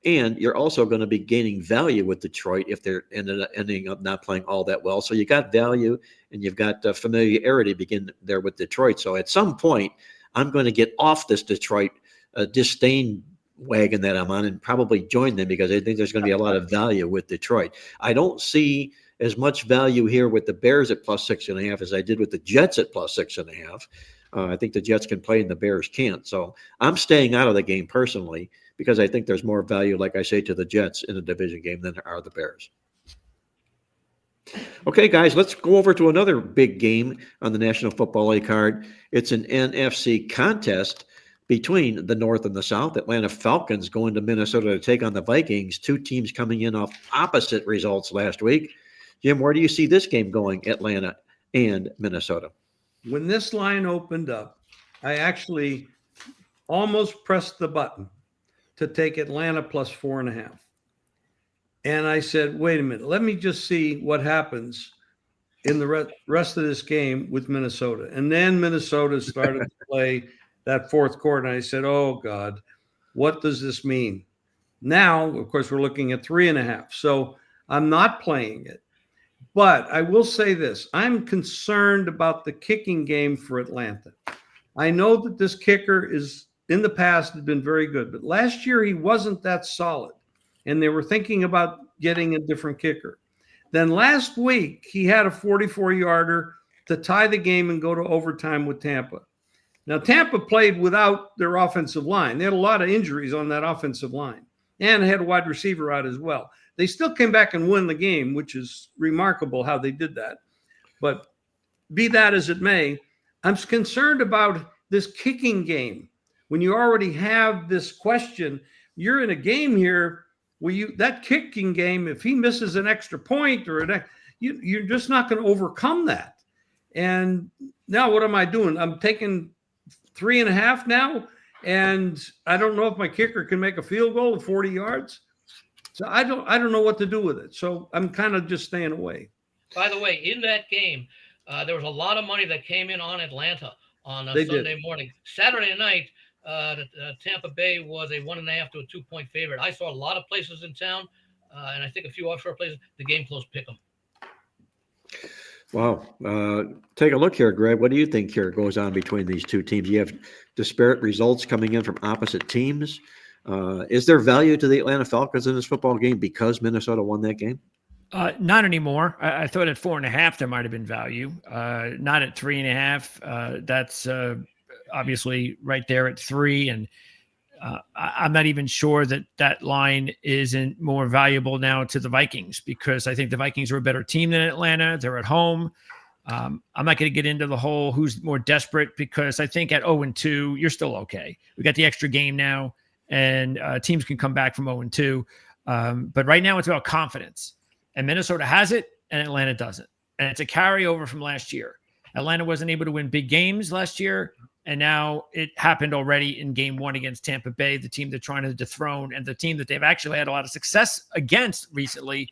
And you're also going to be gaining value with Detroit if they're ending up not playing all that well. So you got value and you've got familiarity begin there with Detroit. So at some point, I'm going to get off this Detroit disdain wagon that I'm on and probably join them because I think there's going to be a lot of value with Detroit. I don't see as much value here with the Bears at +6.5 as I did with the Jets at +6.5. I think the Jets can play and the Bears can't. So I'm staying out of the game personally because I think there's more value, like I say, to the Jets in a division game than there are the Bears. Okay, guys, let's go over to another big game on the National Football League card. It's an NFC contest between the North and the South. Atlanta Falcons going to Minnesota to take on the Vikings, two teams coming in off opposite results last week. Jim, where do you see this game going, Atlanta and Minnesota? When this line opened up, I actually almost pressed the button to take Atlanta +4.5. And I said, wait a minute, let me just see what happens in the rest of this game with Minnesota. And then Minnesota started to play that fourth quarter. And I said, oh, God, what does this mean? Now, of course, we're looking at 3.5. So I'm not playing it. But I will say this. I'm concerned about the kicking game for Atlanta. I know that this kicker is in the past has been very good, but last year he wasn't that solid, and they were thinking about getting a different kicker. Then last week he had a 44-yarder to tie the game and go to overtime with Tampa. Now, Tampa played without their offensive line. They had a lot of injuries on that offensive line and had a wide receiver out as well. They still came back and won the game, which is remarkable how they did that. But be that as it may, I'm concerned about this kicking game. When you already have this question, you're in a game here where that kicking game, if he misses an extra point or you're just not going to overcome that. And now what am I doing? I'm taking 3.5 now, and I don't know if my kicker can make a field goal of 40 yards. So I don't know what to do with it. So I'm kind of just staying away. By the way, in that game, there was a lot of money that came in on Atlanta on Sunday morning. Saturday night, Tampa Bay was a 1.5 to a 2-point favorite. I saw a lot of places in town, and I think a few offshore places. The game closed pick'em. Wow. Take a look here, Greg. What do you think here goes on between these two teams? You have disparate results coming in from opposite teams. Is there value to the Atlanta Falcons in this football game because Minnesota won that game? Not anymore. I thought at 4.5 there might have been value. Not at 3.5. That's obviously right there at 3. And I'm not even sure that line isn't more valuable now to the Vikings because I think the Vikings are a better team than Atlanta. They're at home. I'm not going to get into the whole who's more desperate because I think at 0-2, you're still okay. We got the extra game now. And teams can come back from 0-2. But right now it's about confidence. And Minnesota has it and Atlanta doesn't. And it's a carryover from last year. Atlanta wasn't able to win big games last year. And now it happened already in game 1 against Tampa Bay, the team they're trying to dethrone and the team that they've actually had a lot of success against recently.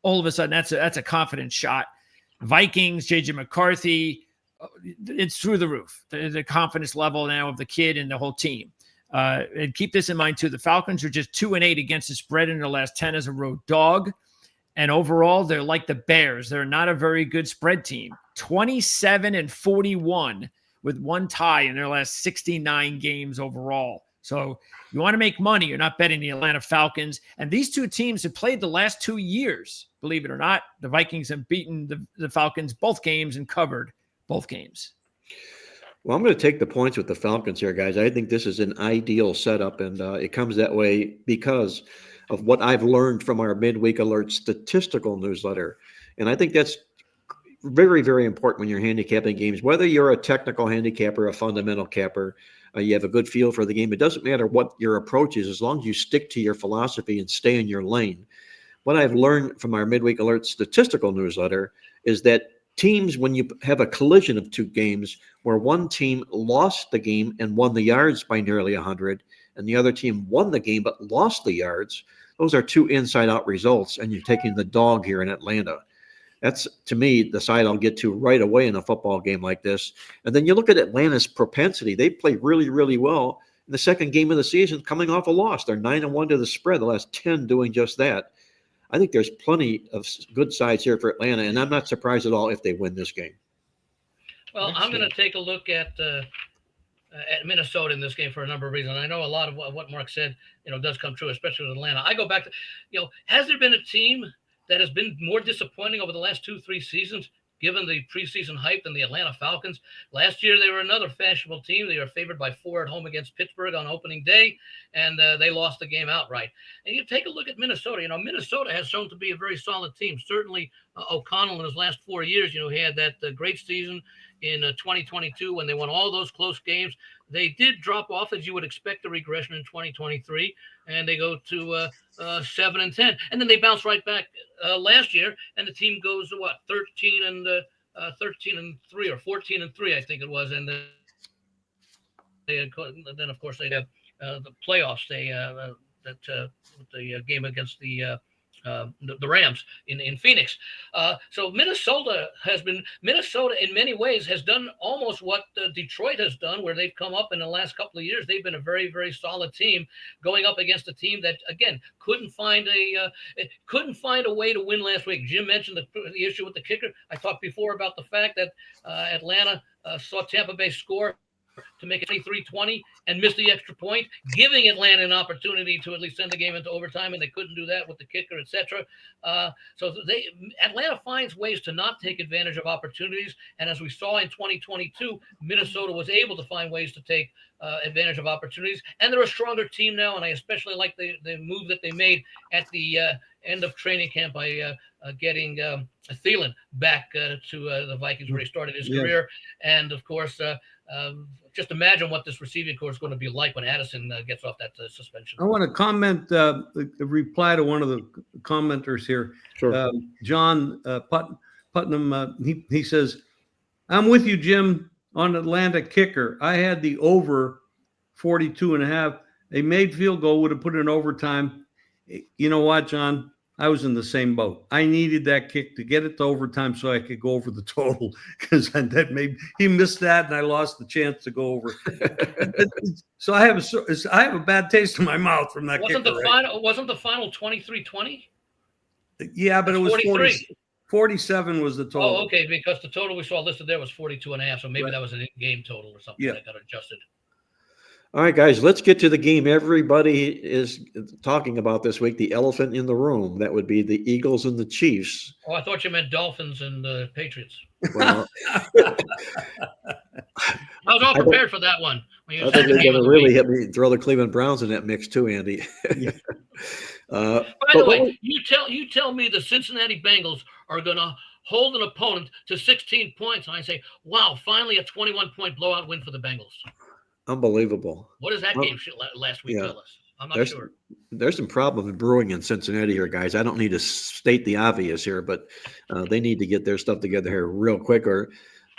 All of a sudden, that's a confident shot. Vikings, J.J. McCarthy, it's through the roof. The confidence level now of the kid and the whole team. And keep this in mind too. The Falcons are just 2-8 against the spread in their last 10 as a road dog. And overall, they're like the Bears. They're not a very good spread team. 27-41 with one tie in their last 69 games overall. So you want to make money, you're not betting the Atlanta Falcons. And these two teams have played the last 2 years. Believe it or not, the Vikings have beaten the Falcons both games and covered both games. Well, I'm going to take the points with the Falcons here, guys. I think this is an ideal setup, and it comes that way because of what I've learned from our midweek alert statistical newsletter. And I think that's very, very important when you're handicapping games, whether you're a technical handicapper, a fundamental capper. You have a good feel for the game. It doesn't matter what your approach is, as long as you stick to your philosophy and stay in your lane. What I've learned from our Midweek Alert statistical newsletter is that teams, when you have a collision of two games where one team lost the game and won the yards by nearly 100, and the other team won the game but lost the yards, those are two inside-out results, and you're taking the dog here in Atlanta. That's, to me, the side I'll get to right away in a football game like this. And then you look at Atlanta's propensity. They play really, really well in the second game of the season, coming off a loss. They're 9-1 to the spread, the last 10 doing just that. I think there's plenty of good sides here for Atlanta, and I'm not surprised at all if they win this game. Well, I'm going to take a look at Minnesota in this game for a number of reasons. I know a lot of what Mark said, does come true, especially with Atlanta. I go back to, has there been a team that has been more disappointing over the last 2-3 seasons, given the preseason hype, than the Atlanta Falcons? Last year, they were another fashionable team. They were favored by 4 at home against Pittsburgh on opening day, and they lost the game outright. And you take a look at Minnesota. Minnesota has shown to be a very solid team. Certainly, O'Connell in his last 4 years, he had that great season in 2022 when they won all those close games. They did drop off, as you would expect, a regression in 2023, and they go to 7-10, and then they bounce right back last year, and the team goes to 13-3 or 14-3, I think it was, and then of course they have the playoffs. They the game against the Rams in Phoenix. So Minnesota in many ways has done almost what Detroit has done, where they've come up in the last couple of years. They've been a very, very solid team going up against a team that, again, couldn't find a way to win last week. Jim mentioned the issue with the kicker. I talked before about the fact that Atlanta saw Tampa Bay score to make it 23-20 and missed the extra point, giving Atlanta an opportunity to at least send the game into overtime, and they couldn't do that with the kicker, etc. So Atlanta finds ways to not take advantage of opportunities, and as we saw in 2022, Minnesota was able to find ways to take advantage of opportunities, and they're a stronger team now, and I especially like the move that they made at the end of training camp by getting Thielen back to the Vikings, where he started his career, and of course, just imagine what this receiving corps is going to be like when Addison gets off that suspension. I want to comment, the reply to one of the commenters here. Sure. John Putnam, he says, I'm with you, Jim, on Atlanta kicker. I had the over 42.5. A made field goal would have put it in overtime. You know what, John? I was in the same boat. I needed that kick to get it to overtime so I could go over the total, because he missed that and I lost the chance to go over. So I have a bad taste in my mouth from that. Wasn't the final 23-20? Yeah, but it was 43. 47 was the total. Oh, okay, because the total we saw listed there was 42.5, so maybe that was an in-game total or something that got adjusted. All right, guys, let's get to the game everybody is talking about this week, the elephant in the room. That would be the Eagles and the Chiefs. Oh, I thought you meant Dolphins and the Patriots. Well, I was all prepared for that one. I think they're going to really hit me, throw the Cleveland Browns in that mix too, Andy. By the way, you tell me the Cincinnati Bengals are going to hold an opponent to 16 points, and I say, wow, finally a 21-point blowout win for the Bengals. Unbelievable. What does that game last week tell us? I'm not sure. There's some problem brewing in Cincinnati here, guys. I don't need to state the obvious here, but they need to get their stuff together here real quick, or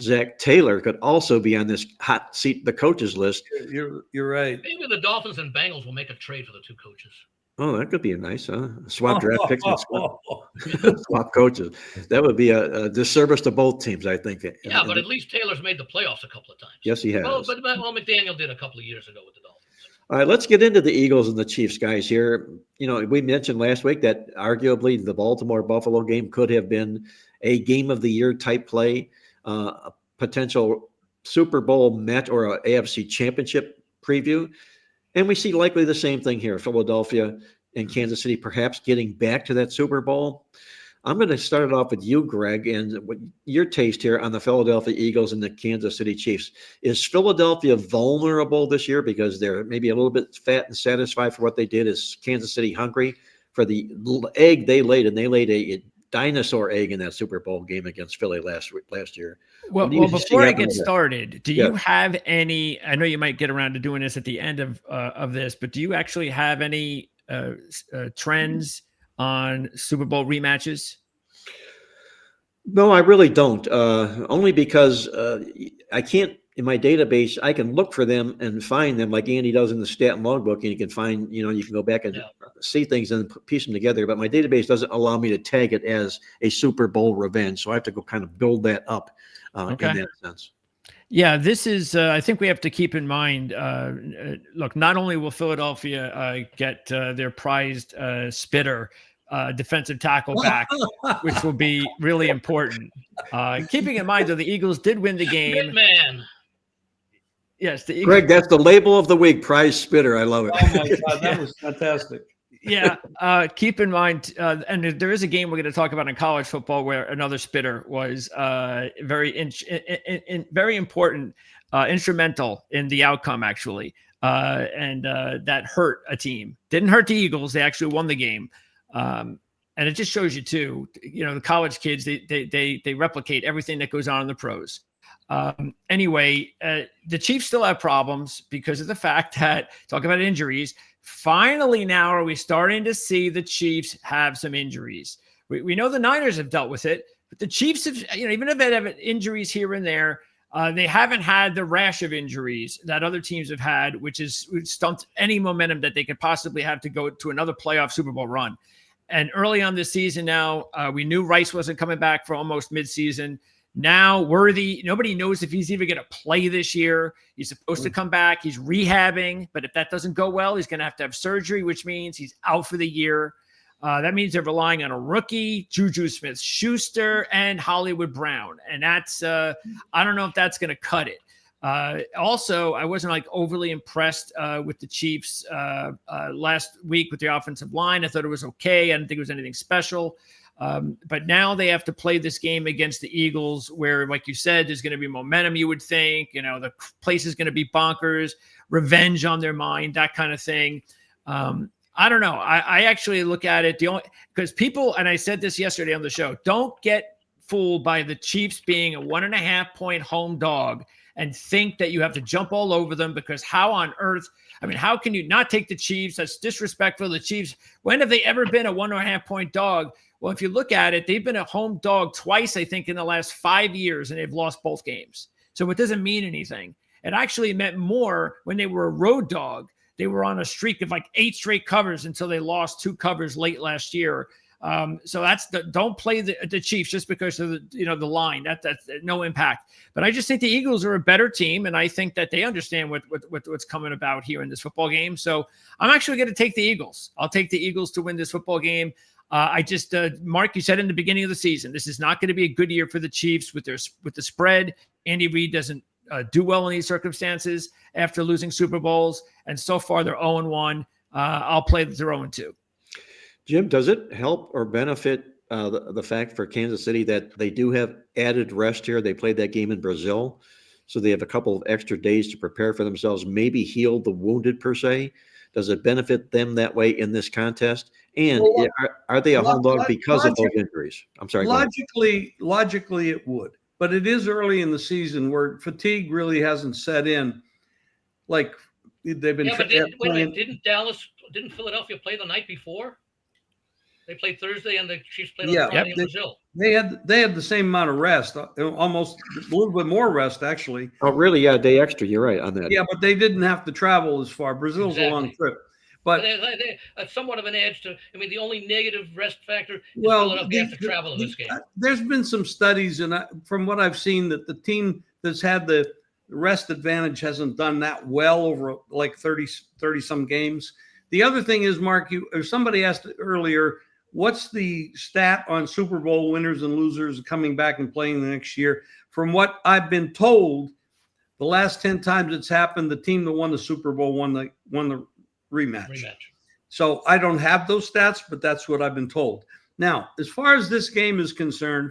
Zach Taylor could also be on this hot seat, the coaches list. You're right. Maybe the Dolphins and Bengals will make a trade for the two coaches. Oh, that could be a nice, swap draft picks and swap coaches. That would be a disservice to both teams, I think. Yeah, but at least Taylor's made the playoffs a couple of times. Yes, he has. Well, but McDaniel did a couple of years ago with the Dolphins. All right, let's get into the Eagles and the Chiefs, guys, here. We mentioned last week that arguably the Baltimore-Buffalo game could have been a game of the year type play, a potential Super Bowl match or an AFC championship preview. And we see likely the same thing here, Philadelphia and Kansas City perhaps getting back to that Super Bowl. I'm going to start it off with you, Greg, and what your taste here on the Philadelphia Eagles and the Kansas City Chiefs. Is Philadelphia vulnerable this year because they're maybe a little bit fat and satisfied for what they did? Is Kansas City hungry for the egg they laid? And they laid a dinosaur egg in that Super Bowl game against Philly last year. Well, What do you see before I happening get there? started, do Yeah. you have any? I know you might get around to doing this at the end of this, but do you actually have any trends on Super Bowl rematches? No, I really don't. Only because I can't in my database. I can look for them and find them like Andy does in the stat and logbook, and you can find. You can go back and see things and piece them together. But my database doesn't allow me to tag it as a Super Bowl revenge, so I have to go kind of build that up in that sense. Yeah, this is. I think we have to keep in mind. Look, not only will Philadelphia get their prized spitter. Defensive tackle back, which will be really important. Keeping in mind, though, the Eagles did win the game. Man. Yes, the Eagles. Greg, that's the label of the week, prize spitter. I love it. Oh my God, that was fantastic. Yeah, keep in mind, and there is a game we're going to talk about in college football where another spitter was very important, instrumental in the outcome, actually, and that hurt a team. Didn't hurt the Eagles; they actually won the game. And it just shows you too, the college kids, they replicate everything that goes on in the pros. Anyway, the Chiefs still have problems because of the fact that, talk about injuries, finally now are we starting to see the Chiefs have some injuries. We know the Niners have dealt with it, but the Chiefs have, even if they have injuries here and there, they haven't had the rash of injuries that other teams have had, which stumped any momentum that they could possibly have to go to another playoff Super Bowl run. And early on this season now, we knew Rice wasn't coming back for almost midseason. Now Worthy, nobody knows if he's even going to play this year. He's supposed to come back. He's rehabbing, but if that doesn't go well, he's going to have surgery, which means he's out for the year. That means they're relying on a rookie, Juju Smith-Schuster, and Hollywood Brown. And that's, I don't know if that's going to cut it. Also, I wasn't overly impressed with the Chiefs last week with the offensive line. I thought it was okay. I didn't think it was anything special. But now they have to play this game against the Eagles where, like you said, there's going to be momentum, you would think. The place is going to be bonkers, revenge on their mind, that kind of thing. I don't know. I actually look at it because people, and I said this yesterday on the show, don't get fooled by the Chiefs being a 1.5-point home dog and think that you have to jump all over them, because how on earth, how can you not take the Chiefs? That's disrespectful to the Chiefs. When have they ever been a 1.5-point dog? Well, if you look at it, they've been a home dog twice, I think, in the last 5 years, and they've lost both games. So it doesn't mean anything. It actually meant more when they were a road dog. They were on a streak of 8 straight covers until they lost 2 covers late last year. So don't play the Chiefs just because of the line. That's no impact. But I just think the Eagles are a better team, and I think that they understand what's coming about here in this football game. So I'm actually going to take the Eagles. I'll take the Eagles to win this football game. Mark, you said in the beginning of the season, this is not going to be a good year for the Chiefs with the spread. Andy Reid doesn't do well in these circumstances after losing Super Bowls, and so far they're 0-1. I'll play that they're 0-2. Jim, does it help or benefit the fact for Kansas City that they do have added rest here? They played that game in Brazil, so they have a couple of extra days to prepare for themselves, maybe heal the wounded per se. Does it benefit them that way in this contest? And are they a home dog because of those injuries? I'm sorry. Logically, it would. But it is early in the season where fatigue really hasn't set in. Like they've been. Yeah, but didn't Philadelphia play the night before? They played Thursday, and the Chiefs played on Friday in Brazil. They had the same amount of rest, almost a little bit more rest, actually. Oh, really? Yeah, a day extra. You're right on that. Yeah, but they didn't have to travel as far. Brazil's a long trip. But they somewhat of an edge to. The only negative rest factor is Philadelphia has to travel to this game. There's been some studies, and from what I've seen, that the team that's had the rest advantage hasn't done that well over 30 some games. The other thing is, Mark, somebody asked earlier, what's the stat on Super Bowl winners and losers coming back and playing the next year? From what I've been told, the last 10 times it's happened, the team that won the Super Bowl won the rematch. So I don't have those stats, but that's what I've been told. Now, as far as this game is concerned,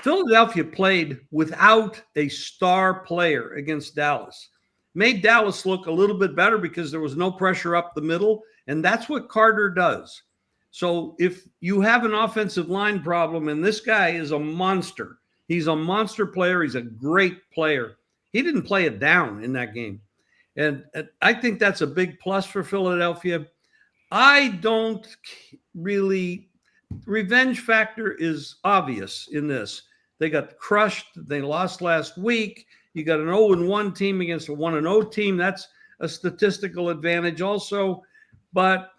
Philadelphia played without a star player against Dallas. Made Dallas look a little bit better because there was no pressure up the middle, and that's what Carter does. So if you have an offensive line problem, and this guy is a monster, he's a monster player. He's a great player. He didn't play it down in that game. And I think that's a big plus for Philadelphia. I don't really, revenge factor is obvious in this. They got crushed. They lost last week. You got an 0-1 team against a 1-0 team. That's a statistical advantage also. But,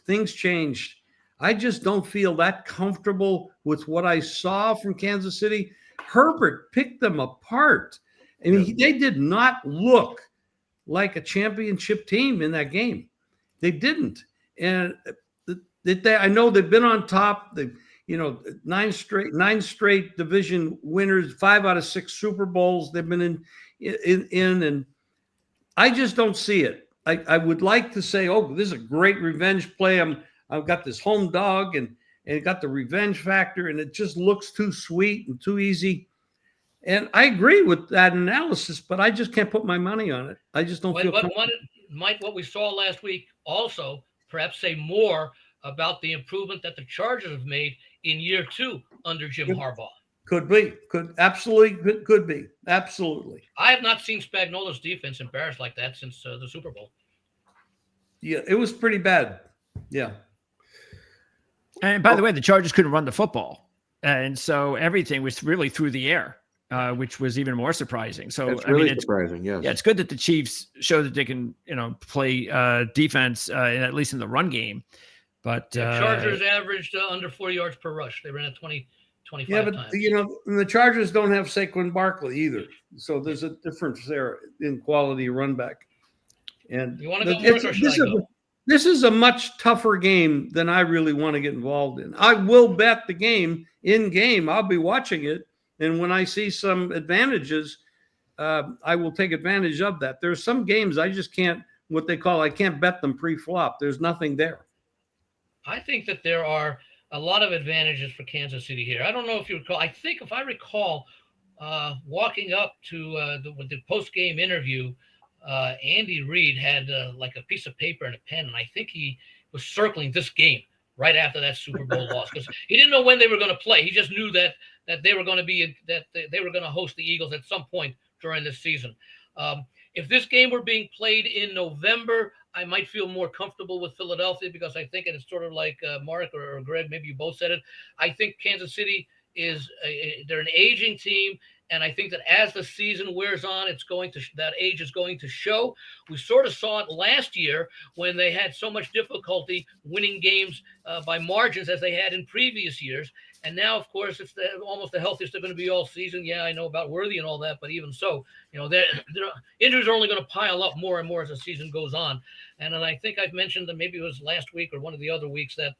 things changed. I just don't feel that comfortable with what I saw from Kansas City. Herbert picked them apart. I mean, they did not look like a championship team in that game. They didn't. And I know they've been on top. They, nine straight division winners, 5 out of 6 Super Bowls they've been in, and I just don't see it. I would like to say, oh, this is a great revenge play. I've got this home dog and it got the revenge factor, and it just looks too sweet and too easy. And I agree with that analysis, but I just can't put my money on it. I just don't feel comfortable. Mike, what we saw last week also perhaps say more about the improvement that the Chargers have made in year 2 under Jim Harbaugh. Could be. Could be. Absolutely. I have not seen Spagnuolo's defense embarrassed like that since the Super Bowl. Yeah, it was pretty bad. Yeah. And by the way, the Chargers couldn't run the football. And so everything was really through the air, which was even more surprising. So it's really surprising, yes. Yeah, it's good that the Chiefs show that they can, play defense, at least in the run game. But Chargers averaged under 4 yards per rush. They ran at 25 yeah, but times. The Chargers don't have Saquon Barkley either, so there's a difference there in quality run back. And you want to go more, or should I go? This is a much tougher game than I really want to get involved in. I will bet the game in game. I'll be watching it, and when I see some advantages, I will take advantage of that. There's some games I just can't. I can't bet them pre-flop. There's nothing there. I think that there are a lot of advantages for Kansas City here. I don't know if you recall. I think if I recall, walking up to the post-game interview, Andy Reid had like a piece of paper and a pen, and I think he was circling this game right after that Super Bowl loss because he didn't know when they were going to play. He just knew that they were going to host the Eagles at some point during this season. If this game were being played in November, I might feel more comfortable with Philadelphia because I think it's sort of like Mark or Greg, maybe you both said it. I think Kansas City they're an aging team. And I think that as the season wears on, that age is going to show. We sort of saw it last year when they had so much difficulty winning games by margins as they had in previous years. And now, of course, it's almost the healthiest they're going to be all season. Yeah, I know about Worthy and all that, but even so, their injuries are only going to pile up more and more as the season goes on. And then I think I've mentioned that maybe it was last week or one of the other weeks that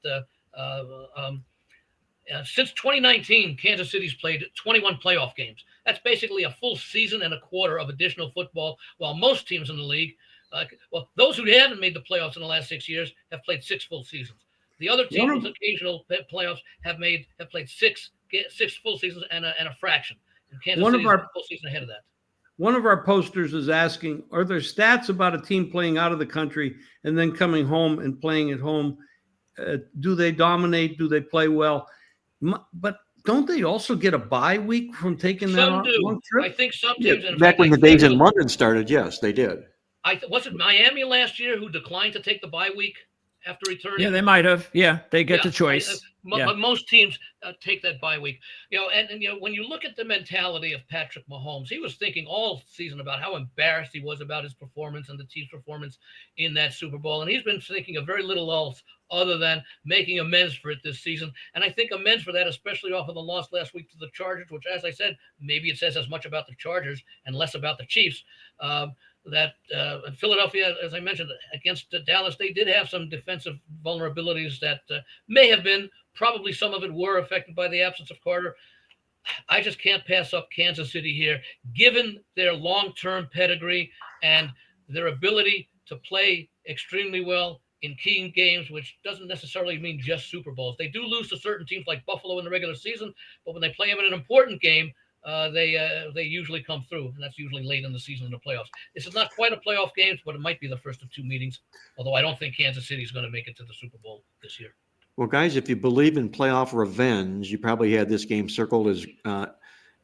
since 2019, Kansas City's played 21 playoff games. That's basically a full season and a quarter of additional football, while most teams in the league, those who haven't made the playoffs in the last 6 years have played 6 full seasons. The other teams with occasional playoffs have played six full seasons and a fraction. And Kansas City's a full season ahead of that. One of our posters is asking, are there stats about a team playing out of the country and then coming home and playing at home? Do they dominate? Do they play well? But don't they also get a bye week from taking that one trip? I think some teams. Yeah, back when the days in London started, yes, they did. Was it Miami last year who declined to take the bye week after returning? Yeah, they might have. Yeah, they get the choice. But most teams take that bye week. And when you look at the mentality of Patrick Mahomes, he was thinking all season about how embarrassed he was about his performance and the team's performance in that Super Bowl. And he's been thinking of very little else other than making amends for it this season. And I think amends for that, especially off of the loss last week to the Chargers, which, as I said, maybe it says as much about the Chargers and less about the Chiefs. That Philadelphia, as I mentioned, against Dallas, they did have some defensive vulnerabilities that may have been, probably some of it were affected by the absence of Carter. I just can't pass up Kansas City here, given their long-term pedigree and their ability to play extremely well in key games, which doesn't necessarily mean just Super Bowls. They do lose to certain teams like Buffalo in the regular season, but when they play them in an important game, they usually come through, and that's usually late in the season in the playoffs. This is not quite a playoff game, but it might be the first of two meetings. Although I don't think Kansas City is going to make it to the Super Bowl this year. Well, guys, if you believe in playoff revenge, you probably had this game circled as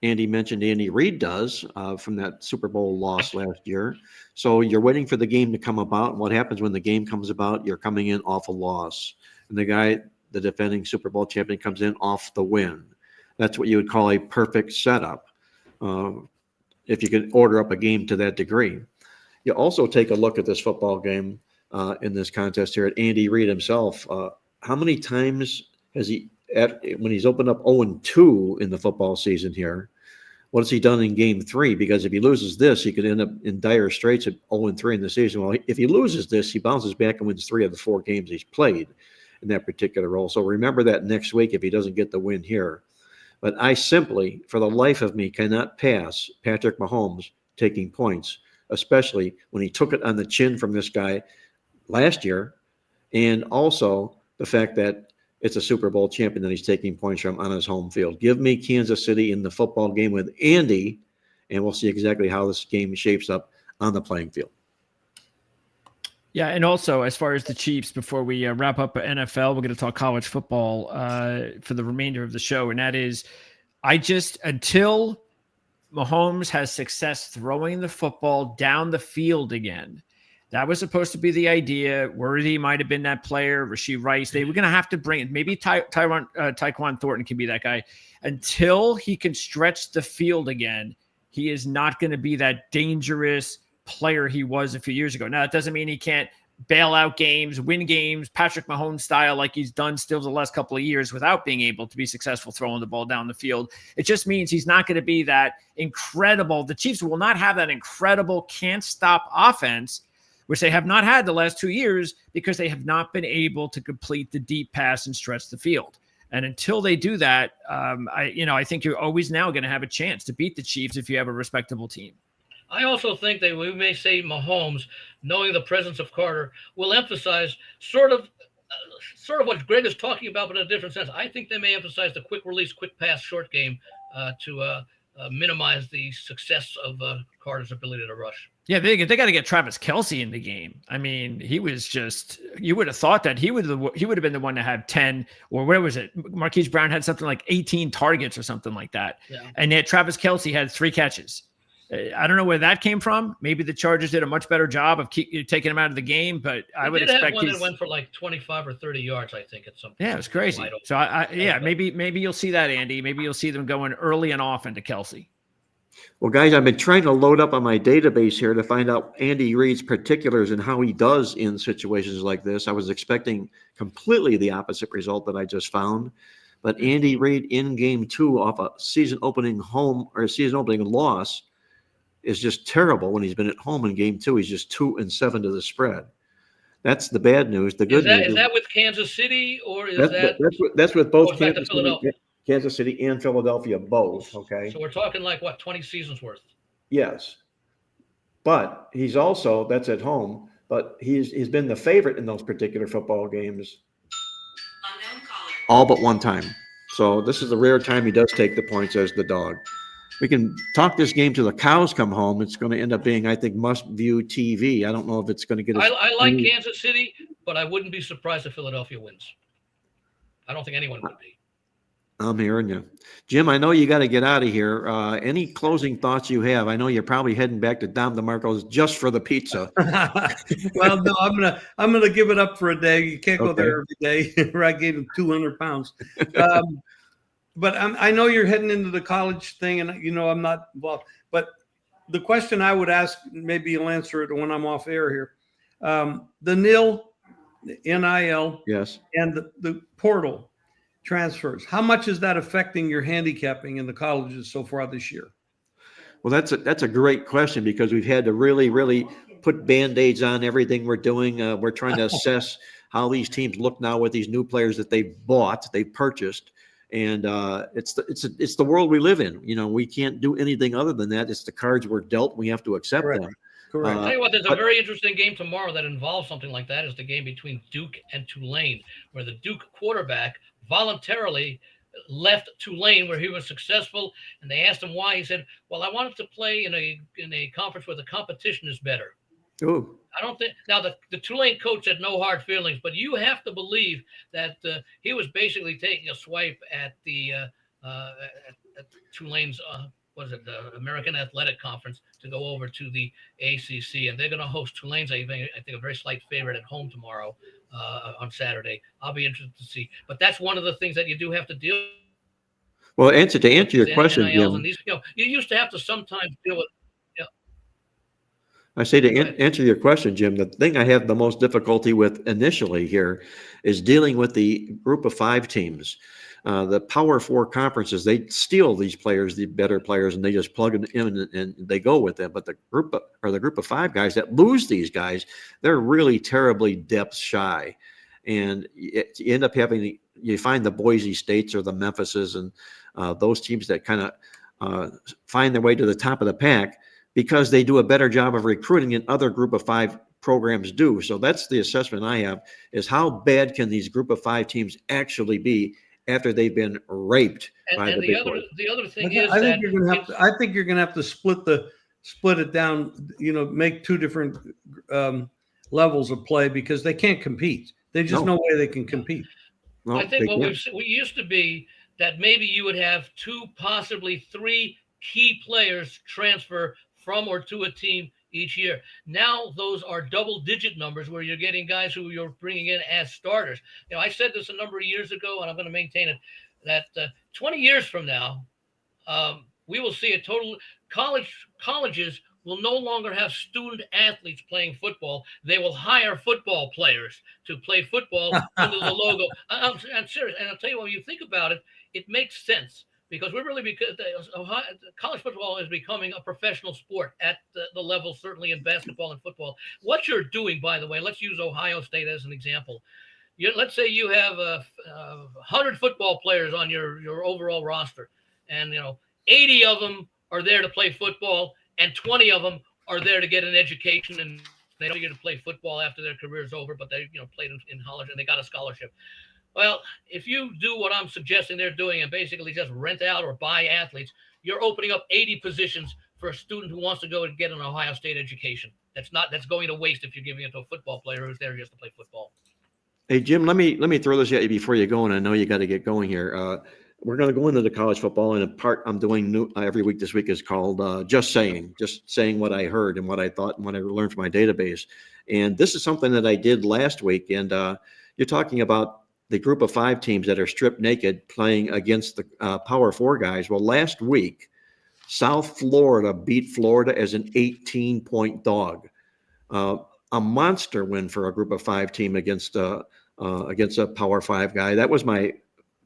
Andy mentioned. Andy Reid does from that Super Bowl loss last year. So you're waiting for the game to come about. And what happens when the game comes about? You're coming in off a loss, and the defending Super Bowl champion, comes in off the win. That's what you would call a perfect setup, if you could order up a game to that degree. You also take a look at this football game in this contest here at Andy Reid himself. How many times has he, when he's opened up 0-2 in the football season here, what has he done in game 3? Because if he loses this, he could end up in dire straits at 0-3 in the season. Well, if he loses this, he bounces back and wins 3 of the 4 games he's played in that particular role. So remember that next week if he doesn't get the win here. But I simply, for the life of me, cannot pass Patrick Mahomes taking points, especially when he took it on the chin from this guy last year, and also the fact that it's a Super Bowl champion that he's taking points from on his home field. Give me Kansas City in the football game with Andy, and we'll see exactly how this game shapes up on the playing field. Yeah, and also as far as the Chiefs, before we wrap up NFL, we're going to talk college football for the remainder of the show, and that is, until Mahomes has success throwing the football down the field again. That was supposed to be the idea. Worthy might have been that player. Rashee Rice. They were going to have to bring it. Maybe Tyquan Thornton can be that guy. Until he can stretch the field again, he is not going to be that dangerous player he was a few years ago. Now, it doesn't mean he can't bail out games, win games, Patrick Mahomes style, like he's done still the last couple of years without being able to be successful throwing the ball down the field. It just means he's not going to be that incredible. The Chiefs will not have that incredible can't stop offense, which they have not had the last 2 years because they have not been able to complete the deep pass and stretch the field. And until they do that, I think you're always now going to have a chance to beat the Chiefs if you have a respectable team. I also think that we may say Mahomes, knowing the presence of Carter, will emphasize sort of what Greg is talking about, but in a different sense. I think they may emphasize the quick release, quick pass, short game to minimize the success of Carter's ability to rush. Yeah, they got to get Travis Kelce in the game. I mean, he was just, you would have thought that he would have been the one to have 10, or where was it? Marquise Brown had something like 18 targets or something like that. Yeah. And yet Travis Kelce had 3 catches. I don't know where that came from. Maybe the Chargers did a much better job of taking him out of the game, but I would expect one that went for like 25 or 30 yards, I think, at some point. Yeah, it was crazy. So maybe you'll see that, Andy. Maybe you'll see them going early and often to Kelce. Well, guys, I've been trying to load up on my database here to find out Andy Reid's particulars and how he does in situations like this. I was expecting completely the opposite result that I just found. But Andy Reid in game 2 off a season-opening loss is just terrible. When he's been at home in game 2, he's just 2-7 to the spread. That's the bad news. The good news is that with Kansas City, or is that's with both Kansas City and Philadelphia both. Okay. So we're talking like what, 20 seasons worth? Yes. But he's also, that's at home, but he's been the favorite in those particular football games all but one time. So this is the rare time he does take the points as the dog. We can talk this game till the cows come home. It's going to end up being, I think, must-view TV. I don't know if it's going to get. I like Kansas City, but I wouldn't be surprised if Philadelphia wins. I don't think anyone would be. I'm hearing you, Jim. I know you got to get out of here. Any closing thoughts you have? I know you're probably heading back to Dom DeMarco's just for the pizza. Well, no, I'm gonna give it up for a day. You can't go there every day. I gave him 200 pounds. But I know you're heading into the college thing, and I'm not involved. But the question I would ask, maybe you'll answer it when I'm off air here. The NIL, yes, and the portal transfers. How much is that affecting your handicapping in the colleges so far this year? Well, that's a great question, because we've had to really put Band-Aids on everything we're doing. We're trying to assess how these teams look now with these new players that they've purchased. And it's the world we live in. We can't do anything other than that. It's the cards we're dealt. We have to accept them. Correct. I'll tell you what, there's a very interesting game tomorrow that involves something like that. Is the game between Duke and Tulane, where the Duke quarterback voluntarily left Tulane where he was successful, and they asked him why. He said, "Well, I wanted to play in a conference where the competition is better." Oh, I don't think now the Tulane coach had no hard feelings, but you have to believe that he was basically taking a swipe at the at Tulane's what is it, the American Athletic Conference, to go over to the ACC, and they're going to host Tulane's. I think a very slight favorite at home tomorrow on Saturday. I'll be interested to see, but that's one of the things that you do have to deal well, to with answer your these question, NILs Jim, and these. You used to have to sometimes deal with. Yeah, I say to go ahead. answer your question, Jim, the thing I have the most difficulty with initially here is dealing with the group of 5 teams. The Power 4 conferences, they steal these players, the better players, and they just plug them in and they go with them. But the group of 5 guys that lose these guys, they're really terribly depth shy. And you end up you find the Boise States or the Memphises and those teams that kind of find their way to the top of the pack, because they do a better job of recruiting than other group of 5 programs do. So that's the assessment I have, is how bad can these group of 5 teams actually be after they've been raped by the big boys? The other thing I think is you're going to have to. I think you're going to have to split it down. Make 2 different levels of play, because they can't compete. There's just no way they can compete. Well, I think they what can't. we used to be that maybe you would have 2, possibly 3 key players transfer from or to a team each year. Now those are double-digit numbers where you're getting guys who you're bringing in as starters. I said this a number of years ago, and I'm going to maintain it, that 20 years from now, we will see a total colleges will no longer have student athletes playing football. They will hire football players to play football under the logo. I'm serious. And I'll tell you, when you think about it, it makes sense, because we're really, because college football is becoming a professional sport at the level, certainly in basketball and football. What you're doing, by the way, let's use Ohio State as an example. Let's say you have 100 football players on your overall roster, and 80 of them are there to play football, and 20 of them are there to get an education, and they don't get to play football after their career is over, but they played in college and they got a scholarship. Well, if you do what I'm suggesting they're doing and basically just rent out or buy athletes, you're opening up 80 positions for a student who wants to go and get an Ohio State education. That's going to waste if you're giving it to a football player who's there just to play football. Hey, Jim, let me throw this at you before you go, and I know you got to get going here. We're going to go into the college football, and a part I'm doing every week this week is called just saying what I heard and what I thought and what I learned from my database. And this is something that I did last week, and you're talking about the group of 5 teams that are stripped naked playing against the Power 4 guys. Well, last week, South Florida beat Florida as an 18-point dog. A monster win for a group of 5 team against a Power 5 guy. That was my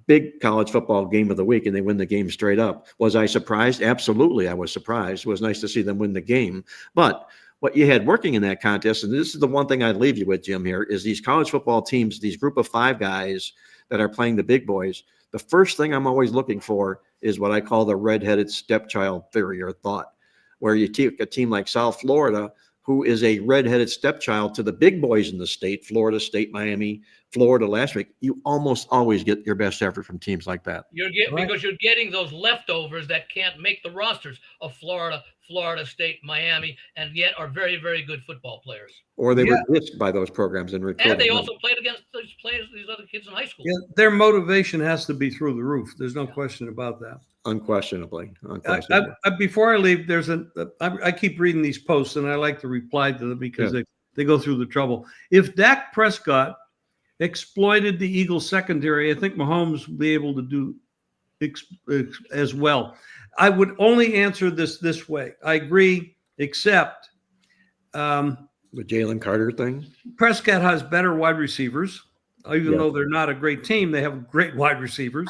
big college football game of the week, and they win the game straight up. Was I surprised? Absolutely, I was surprised. It was nice to see them win the game. But what you had working in that contest, and this is the one thing I'd leave you with, Jim, here, is these college football teams, these group of 5 guys that are playing the big boys. The first thing I'm always looking for is what I call the redheaded stepchild theory or thought, where you take a team like South Florida, who is a redheaded stepchild to the big boys in the state, Florida State, Miami, Florida last week. You almost always get your best effort from teams like that. Because you're getting those leftovers that can't make the rosters of Florida, Florida State, Miami, and yet are very, very good football players. Or they were risked by those programs and recruited. And they also played against these other kids in high school. Yeah, their motivation has to be through the roof. There's no question about that. Unquestionably. Before I leave, I keep reading these posts, and I like to reply to them because they go through the trouble. If Dak Prescott exploited the Eagles secondary, I think Mahomes will be able to do as well. I would only answer this way. I agree, except the Jalen Carter thing. Prescott has better wide receivers. Even though they're not a great team, they have great wide receivers.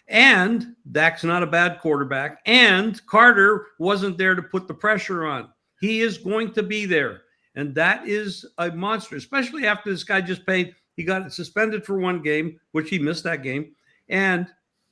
And Dak's not a bad quarterback. And Carter wasn't there to put the pressure on. He is going to be there. And that is a monster, especially after this guy just paid. He got suspended for 1 game, which he missed that game. And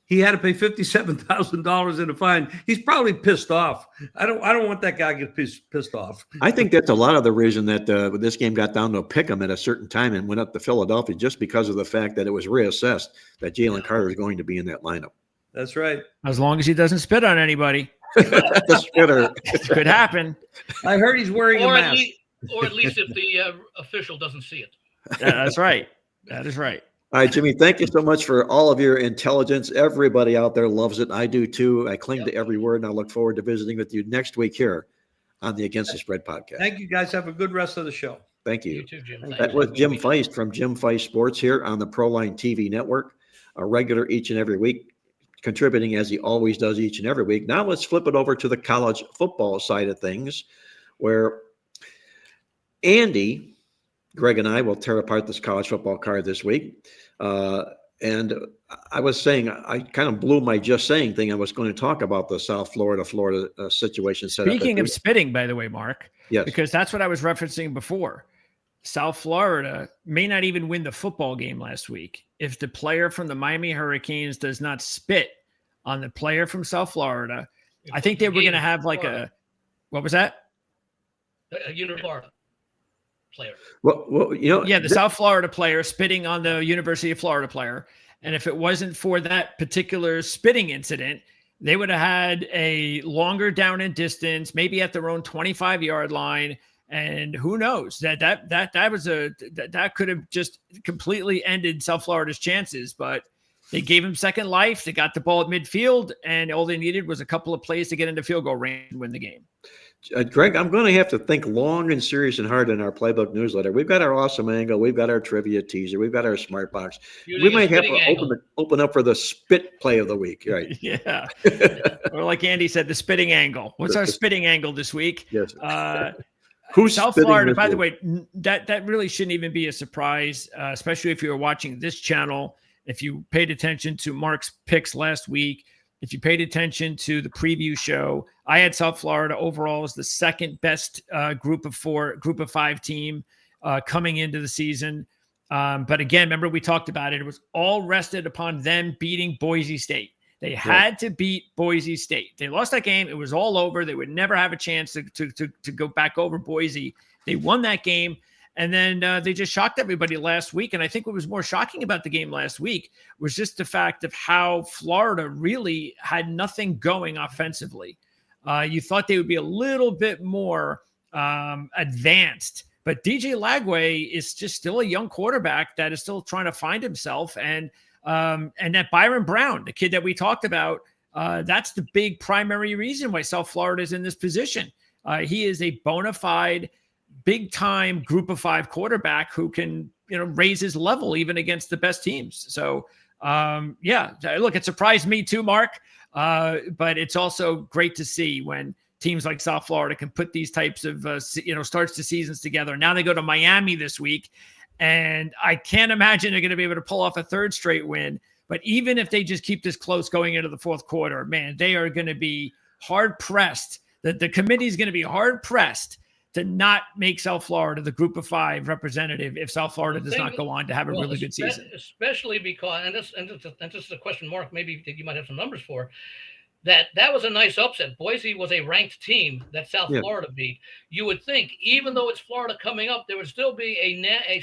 he had to pay $57,000 in a fine. He's probably pissed off. I don't want that guy to get pissed off. I think that's a lot of the reason that this game got down to a pick 'em at a certain time and went up to Philadelphia, just because of the fact that it was reassessed that Jalen Carter is going to be in that lineup. That's right. As long as he doesn't spit on anybody, The spitter. it could happen. I heard he's wearing a Or mask. at least if the official doesn't see it. That's right. That is right. All right, Jimmy, thank you so much for all of your intelligence. Everybody out there loves it. I do too. I cling to every word, and I look forward to visiting with you next week here on the Against the Spread podcast. Thank you, guys. Have a good rest of the show. Thank you. You too, Jim. That was Jim Feist from Jim Feist Sports here on the Proline TV network, a regular each and every week, contributing as he always does each and every week. Now let's flip it over to the college football side of things, where Andy, Greg, and I will tear apart this college football card this week. And I was saying, I kind of blew my just saying thing. I was going to talk about the South Florida situation. Speaking of spitting, by the way, Mark, yes, because that's what I was referencing before. South Florida may not even win the football game last week if the player from the Miami Hurricanes does not spit on the player from South Florida. I think they were going to have like what was that? A Florida player. Well, you know, Yeah, the South Florida player spitting on the University of Florida player. And if it wasn't for that particular spitting incident, they would have had a longer down and distance, maybe at their own 25-yard line. And who knows that could have just completely ended South Florida's chances, but they gave him second life. They got the ball at midfield, and all they needed was a couple of plays to get into field goal range and win the game. Greg, I'm going to have to think long and serious and hard in our Playbook newsletter. We've got our awesome angle. We've got our trivia teaser. We've got our smart box. We might have to open up for the spit play of the week. Right. Yeah. Or like Andy said, the spitting angle. What's our spitting angle this week? Yes. Who's South Florida, by the way, that really shouldn't even be a surprise, especially if you were watching this channel. If you paid attention to Mark's picks last week, if you paid attention to the preview show, I had South Florida overall as the second best group of 5 team coming into the season. But again, remember we talked about it. It was all rested upon them beating Boise State. They had to beat Boise State. They lost that game. It was all over. They would never have a chance to go back over Boise. They won that game. And then they just shocked everybody last week. And I think what was more shocking about the game last week was just the fact of how Florida really had nothing going offensively. You thought they would be a little bit more advanced. But DJ Lagway is just still a young quarterback that is still trying to find himself. And that Byron Brown, the kid that we talked about, that's the big primary reason why South Florida is in this position. He is a bona fide big time group of 5 quarterback who can, raise his level even against the best teams. So, look, it surprised me too, Mark. But it's also great to see when teams like South Florida can put these types of, starts to seasons together. Now they go to Miami this week, and I can't imagine they're going to be able to pull off a third straight win. But even if they just keep this close going into the fourth quarter, man, they are going to be hard pressed. The committee is going to be hard pressed to not make South Florida the group of 5 representative if South Florida does not go on to have a really good season. Especially because, and this is a question, Mark, maybe you might have some numbers for, that was a nice upset. Boise was a ranked team that South Florida beat. You would think, even though it's Florida coming up, there would still be a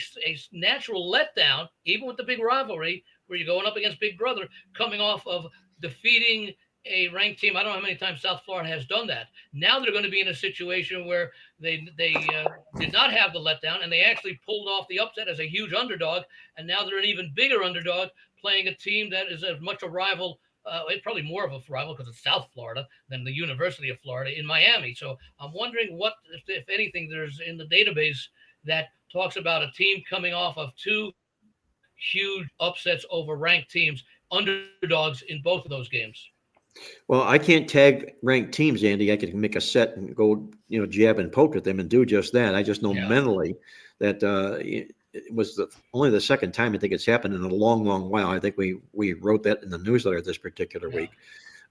natural letdown, even with the big rivalry, where you're going up against Big Brother, coming off of defeating a ranked team. I don't know how many times South Florida has done that. Now they're going to be in a situation where they did not have the letdown, and they actually pulled off the upset as a huge underdog, and now they're an even bigger underdog playing a team that is as much a rival, probably more of a rival because it's South Florida than the University of Florida in Miami. So I'm wondering what, if anything, there's in the database that talks about a team coming off of 2 huge upsets over ranked teams, underdogs in both of those games. Well, I can't tag ranked teams, Andy. I can make a set and go, jab and poke at them and do just that. I just know mentally that it was only the second time I think it's happened in a long, long while. I think we wrote that in the newsletter this particular week.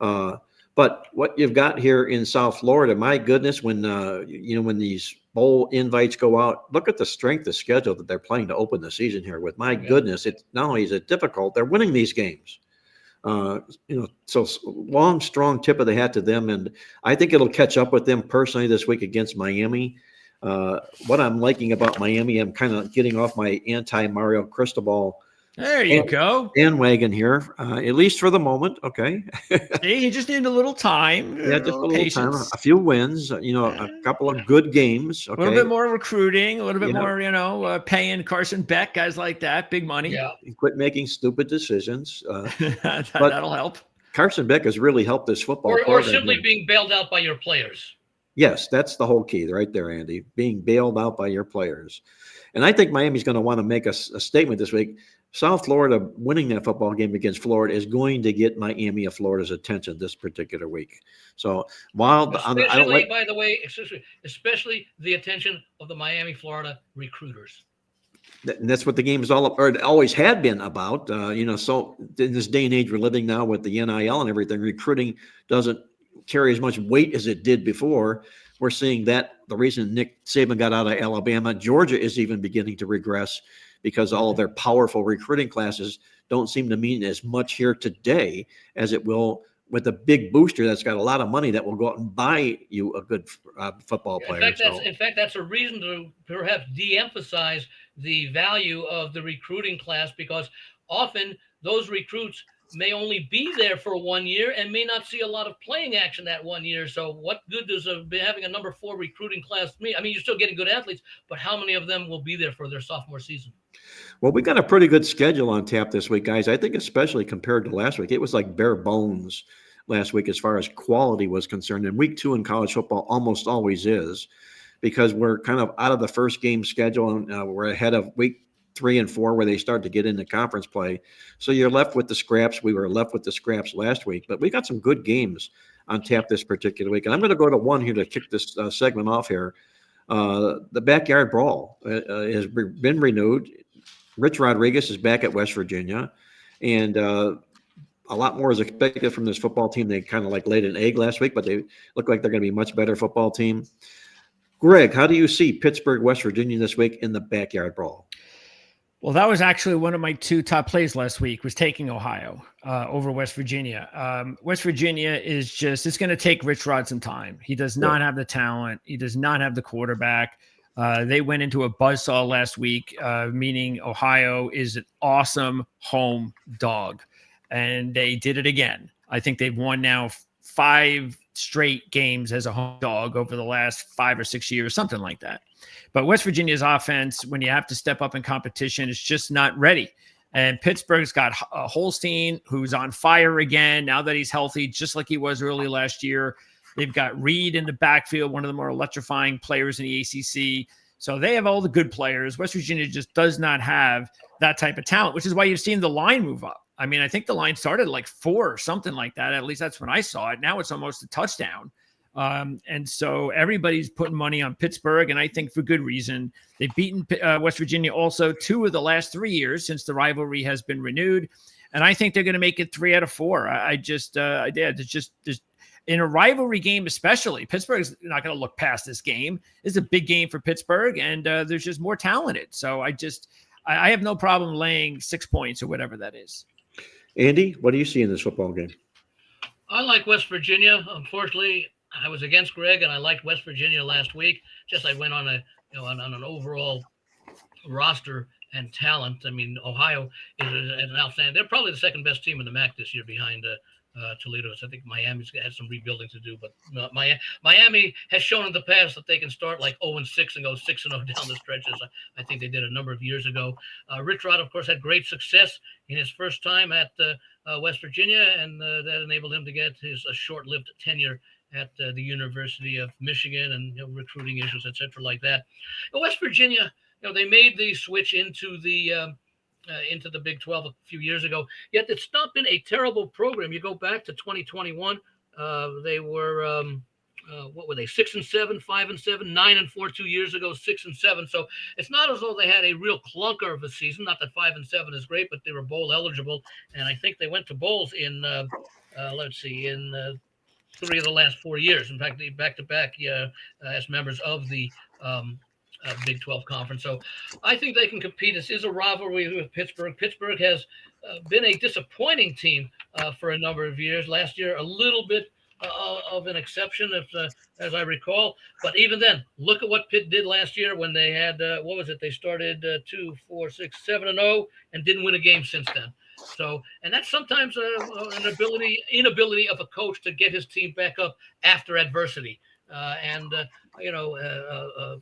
But what you've got here in South Florida, my goodness, when when these bowl invites go out, look at the strength of schedule that they're playing to open the season here with. My goodness, it's not only is it difficult, they're winning these games. So long, strong tip of the hat to them. And I think it'll catch up with them personally this week against Miami. What I'm liking about Miami, I'm kind of getting off my anti-Mario Cristobal There you go. Bandwagon here, at least for the moment. Okay. See, you just need a little time, Yeah, just a little time, patience, a few wins, a couple of good games. a little Okay. bit more recruiting, a little bit Yeah. more, paying Carson Beck, guys like that, big money. Yeah. And quit making stupid decisions. But That'll help. Carson Beck has really helped this football Or program simply here. being bailed out by your players. Yes, that's the whole key right there, Andy, being bailed out by your players. And I think Miami's going to want to make a statement this week. South Florida winning that football game against Florida is going to get Miami of Florida's attention this particular week. So while I don't Especially, like, by the way, especially the attention of the Miami, Florida recruiters. and that's what the game is all or it always had been about. So in this day and age we're living now with the NIL and everything, recruiting doesn't carry as much weight as it did before. We're seeing that the reason Nick Saban got out of Alabama, Georgia is even beginning to regress because all of their powerful recruiting classes don't seem to mean as much here today as it will with a big booster that's got a lot of money that will go out and buy you a good football player. In fact, that's a reason to perhaps de-emphasize the value of the recruiting class, because often those recruits may only be there for 1 year and may not see a lot of playing action that 1 year. So what good does having a number 4 recruiting class mean? I mean, you're still getting good athletes, but how many of them will be there for their sophomore season? Well, we got a pretty good schedule on tap this week, guys. I think especially compared to last week, it was like bare bones last week as far as quality was concerned. And week 2 in college football almost always is, because we're kind of out of the first game schedule and we're ahead of week 3 and 4 where they start to get into conference play. So you're left with the scraps. We were left with the scraps last week, but we got some good games on tap this particular week. And I'm going to go to one here to kick this segment off here. The backyard brawl has been renewed. Rich Rodriguez is back at West Virginia, and a lot more is expected from this football team. They kind of like laid an egg last week, but they look like they're going to be a much better football team. Greg, how do you see Pittsburgh, West Virginia this week in the backyard brawl? Well, that was actually one of my 2 top plays last week, was taking Ohio over West Virginia. West Virginia is just, it's going to take Rich Rod some time. He does not have the talent. He does not have the quarterback. They went into a buzzsaw last week, meaning Ohio is an awesome home dog. And they did it again. I think they've won now 5 straight games as a home dog over the last 5 or 6 years, something like that. But West Virginia's offense, when you have to step up in competition, is just not ready. And Pittsburgh's got Holstein, who's on fire again now that he's healthy, just like he was early last year. They've got Reed in the backfield, one of the more electrifying players in the ACC. So they have all the good players. West Virginia just does not have that type of talent, which is why you've seen the line move up. I mean, I think the line started like 4 or something like that. At least that's when I saw it. Now it's almost a touchdown. And so everybody's putting money on Pittsburgh, and I think for good reason. They've beaten West Virginia also 2 of the last 3 years since the rivalry has been renewed. And I think they're going to make it 3 out of 4. There's in a rivalry game, especially, Pittsburgh's not going to look past this game. It's a big game for Pittsburgh, and there's just more talented. So I have no problem laying 6 points or whatever that is. Andy, what do you see in this football game? I like West Virginia. Unfortunately, I was against Greg, and I liked West Virginia last week. Just I went on on an overall roster and talent. I mean, Ohio is an outstanding. They're probably the second best team in the MAC this year behind Toledo. So I think Miami's had some rebuilding to do, but Miami has shown in the past that they can start like 0-6 and go 6-0 down the stretches. I think they did a number of years ago. Rich Rod, of course, had great success in his first time at West Virginia, and that enabled him to get his short-lived tenure at the University of Michigan, and recruiting issues, etc., like that. But West Virginia, they made the switch into the Big 12 a few years ago. Yet it's not been a terrible program. You go back to 2021, they were what were they? 6-7, 5-7, 9-4 2 years ago, 6-7. So it's not as though they had a real clunker of a season. Not that 5-7 is great, but they were bowl eligible, and I think they went to bowls in 3 of the last 4 years. In fact, they back-to-back as members of the Big 12 conference. So I think they can compete. This is a rivalry with Pittsburgh. Pittsburgh has been a disappointing team for a number of years. Last year, a little bit of an exception, if as I recall. But even then, look at what Pitt did last year when they had what was it? They started 2, 4, 6, 7-0 and didn't win a game since then. So, and that's sometimes an inability of a coach to get his team back up after adversity. And you know,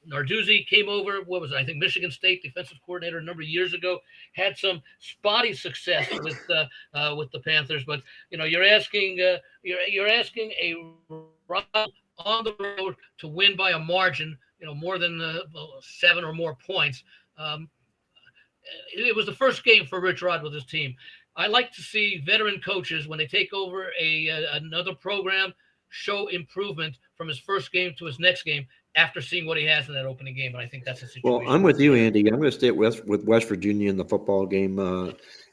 Narduzzi came over. What was it? I think Michigan State defensive coordinator a number of years ago, had some spotty success with the Panthers. But you know, you're asking a rival on the road to win by a margin, you know, more than 7 or more points. It was the first game for Rich Rod with his team. I like to see veteran coaches, when they take over another program, show improvement from his first game to his next game after seeing what he has in that opening game. And I think that's a situation. Well, I'm with you, Andy. I'm going to stay with West Virginia in the football game.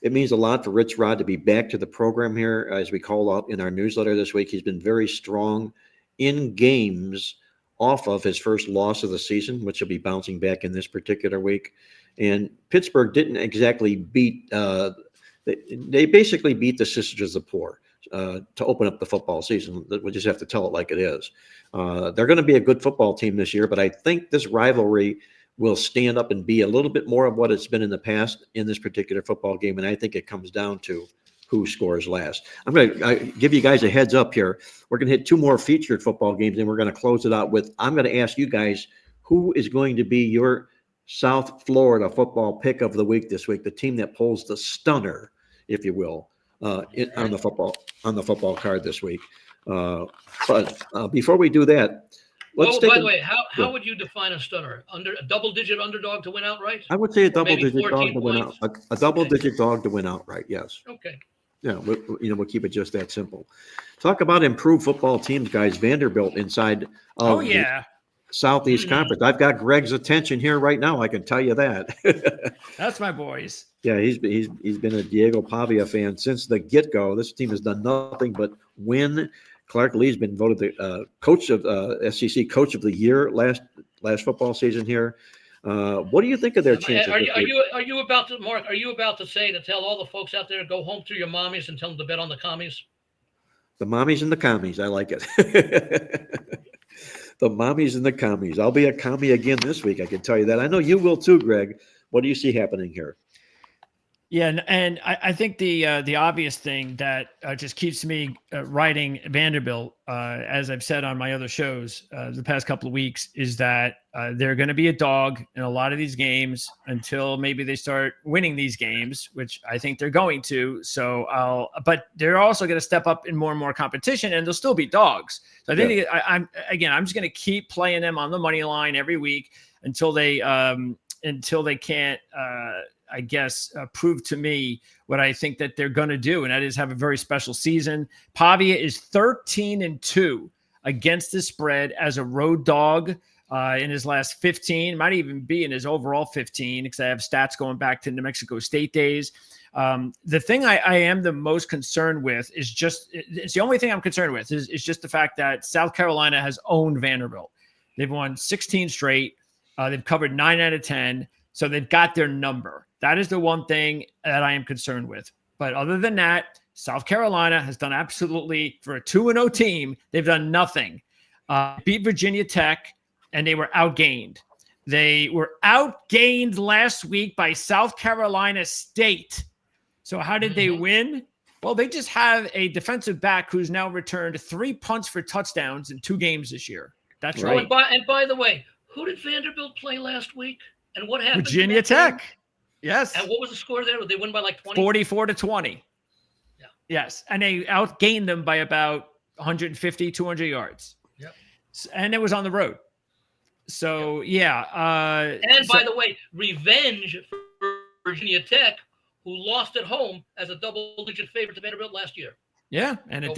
It means a lot for Rich Rod to be back to the program here. As we call out in our newsletter this week, he's been very strong in games off of his first loss of the season, which he'll be bouncing back in this particular week. And Pittsburgh didn't exactly beat they basically beat the Sisters of the Poor to open up the football season. We just have to tell it like it is. They're going to be a good football team this year, but I think this rivalry will stand up and be a little bit more of what it's been in the past in this particular football game. And I think it comes down to who scores last. I'm going to give you guys a heads up here. We're going to hit 2 more featured football games, and we're going to close it out with, I'm going to ask you guys, who is going to be your South Florida football pick of the week this week, the team that pulls the stunner, if you will, on the football card this week. But before we do that, by the way, how would you define a stunner? A double-digit underdog to win outright? I would say a double-digit dog to win out. A double-digit dog to win outright. Yes. Okay. Yeah, we'll keep it just that simple. Talk about improved football teams, guys. Vanderbilt inside of the Southeast Conference. I've got Greg's attention here right now. I can tell you that. That's my boys. Yeah, he's been a Diego Pavia fan since the get-go. This team has done nothing but win. Clark Lee's been voted the coach of SEC Coach of the Year last football season here. What do you think of their chances? Are you about to, Mark? Are you about to say to tell all the folks out there, go home to your mommies and tell them to bet on the commies? The mommies and the commies. I like it. The mommies and the commies. I'll be a commie again this week. I can tell you that. I know you will too, Greg. What do you see happening here? Yeah, and I think the obvious thing that just keeps me writing Vanderbilt, as I've said on my other shows the past couple of weeks, is that they're going to be a dog in a lot of these games until maybe they start winning these games, which I think they're going to. But they're also going to step up in more and more competition, and they'll still be dogs. So I think I'm just going to keep playing them on the money line every week until they can't. I guess, prove to me what I think that they're going to do, and that is have a very special season. Pavia is 13-2 against the spread as a road dog in his last 15, might even be in his overall 15, because I have stats going back to New Mexico State days. The thing I am the most concerned with is it's the only thing I'm concerned with is just the fact that South Carolina has owned Vanderbilt. They've won 16 straight. They've covered 9 out of 10. So they've got their number. That is the one thing that I am concerned with. But other than that, South Carolina has done absolutely, for a 2-0 team, they've done nothing. Beat Virginia Tech, and they were outgained. They were outgained last week by South Carolina State. So how did they win? Well, they just have a defensive back who's now returned 3 punts for touchdowns in 2 games this year. That's right. And by the way, who did Vanderbilt play last week? And what happened? Virginia Tech. Yes. And what was the score there? Did they win by like 20? 44-20. Yeah. Yes. And they outgained them by about 150, 200 yards. Yep. And it was on the road. So, yeah. By the way, revenge for Virginia Tech, who lost at home as a double-digit favorite to Vanderbilt last year. Yeah. And it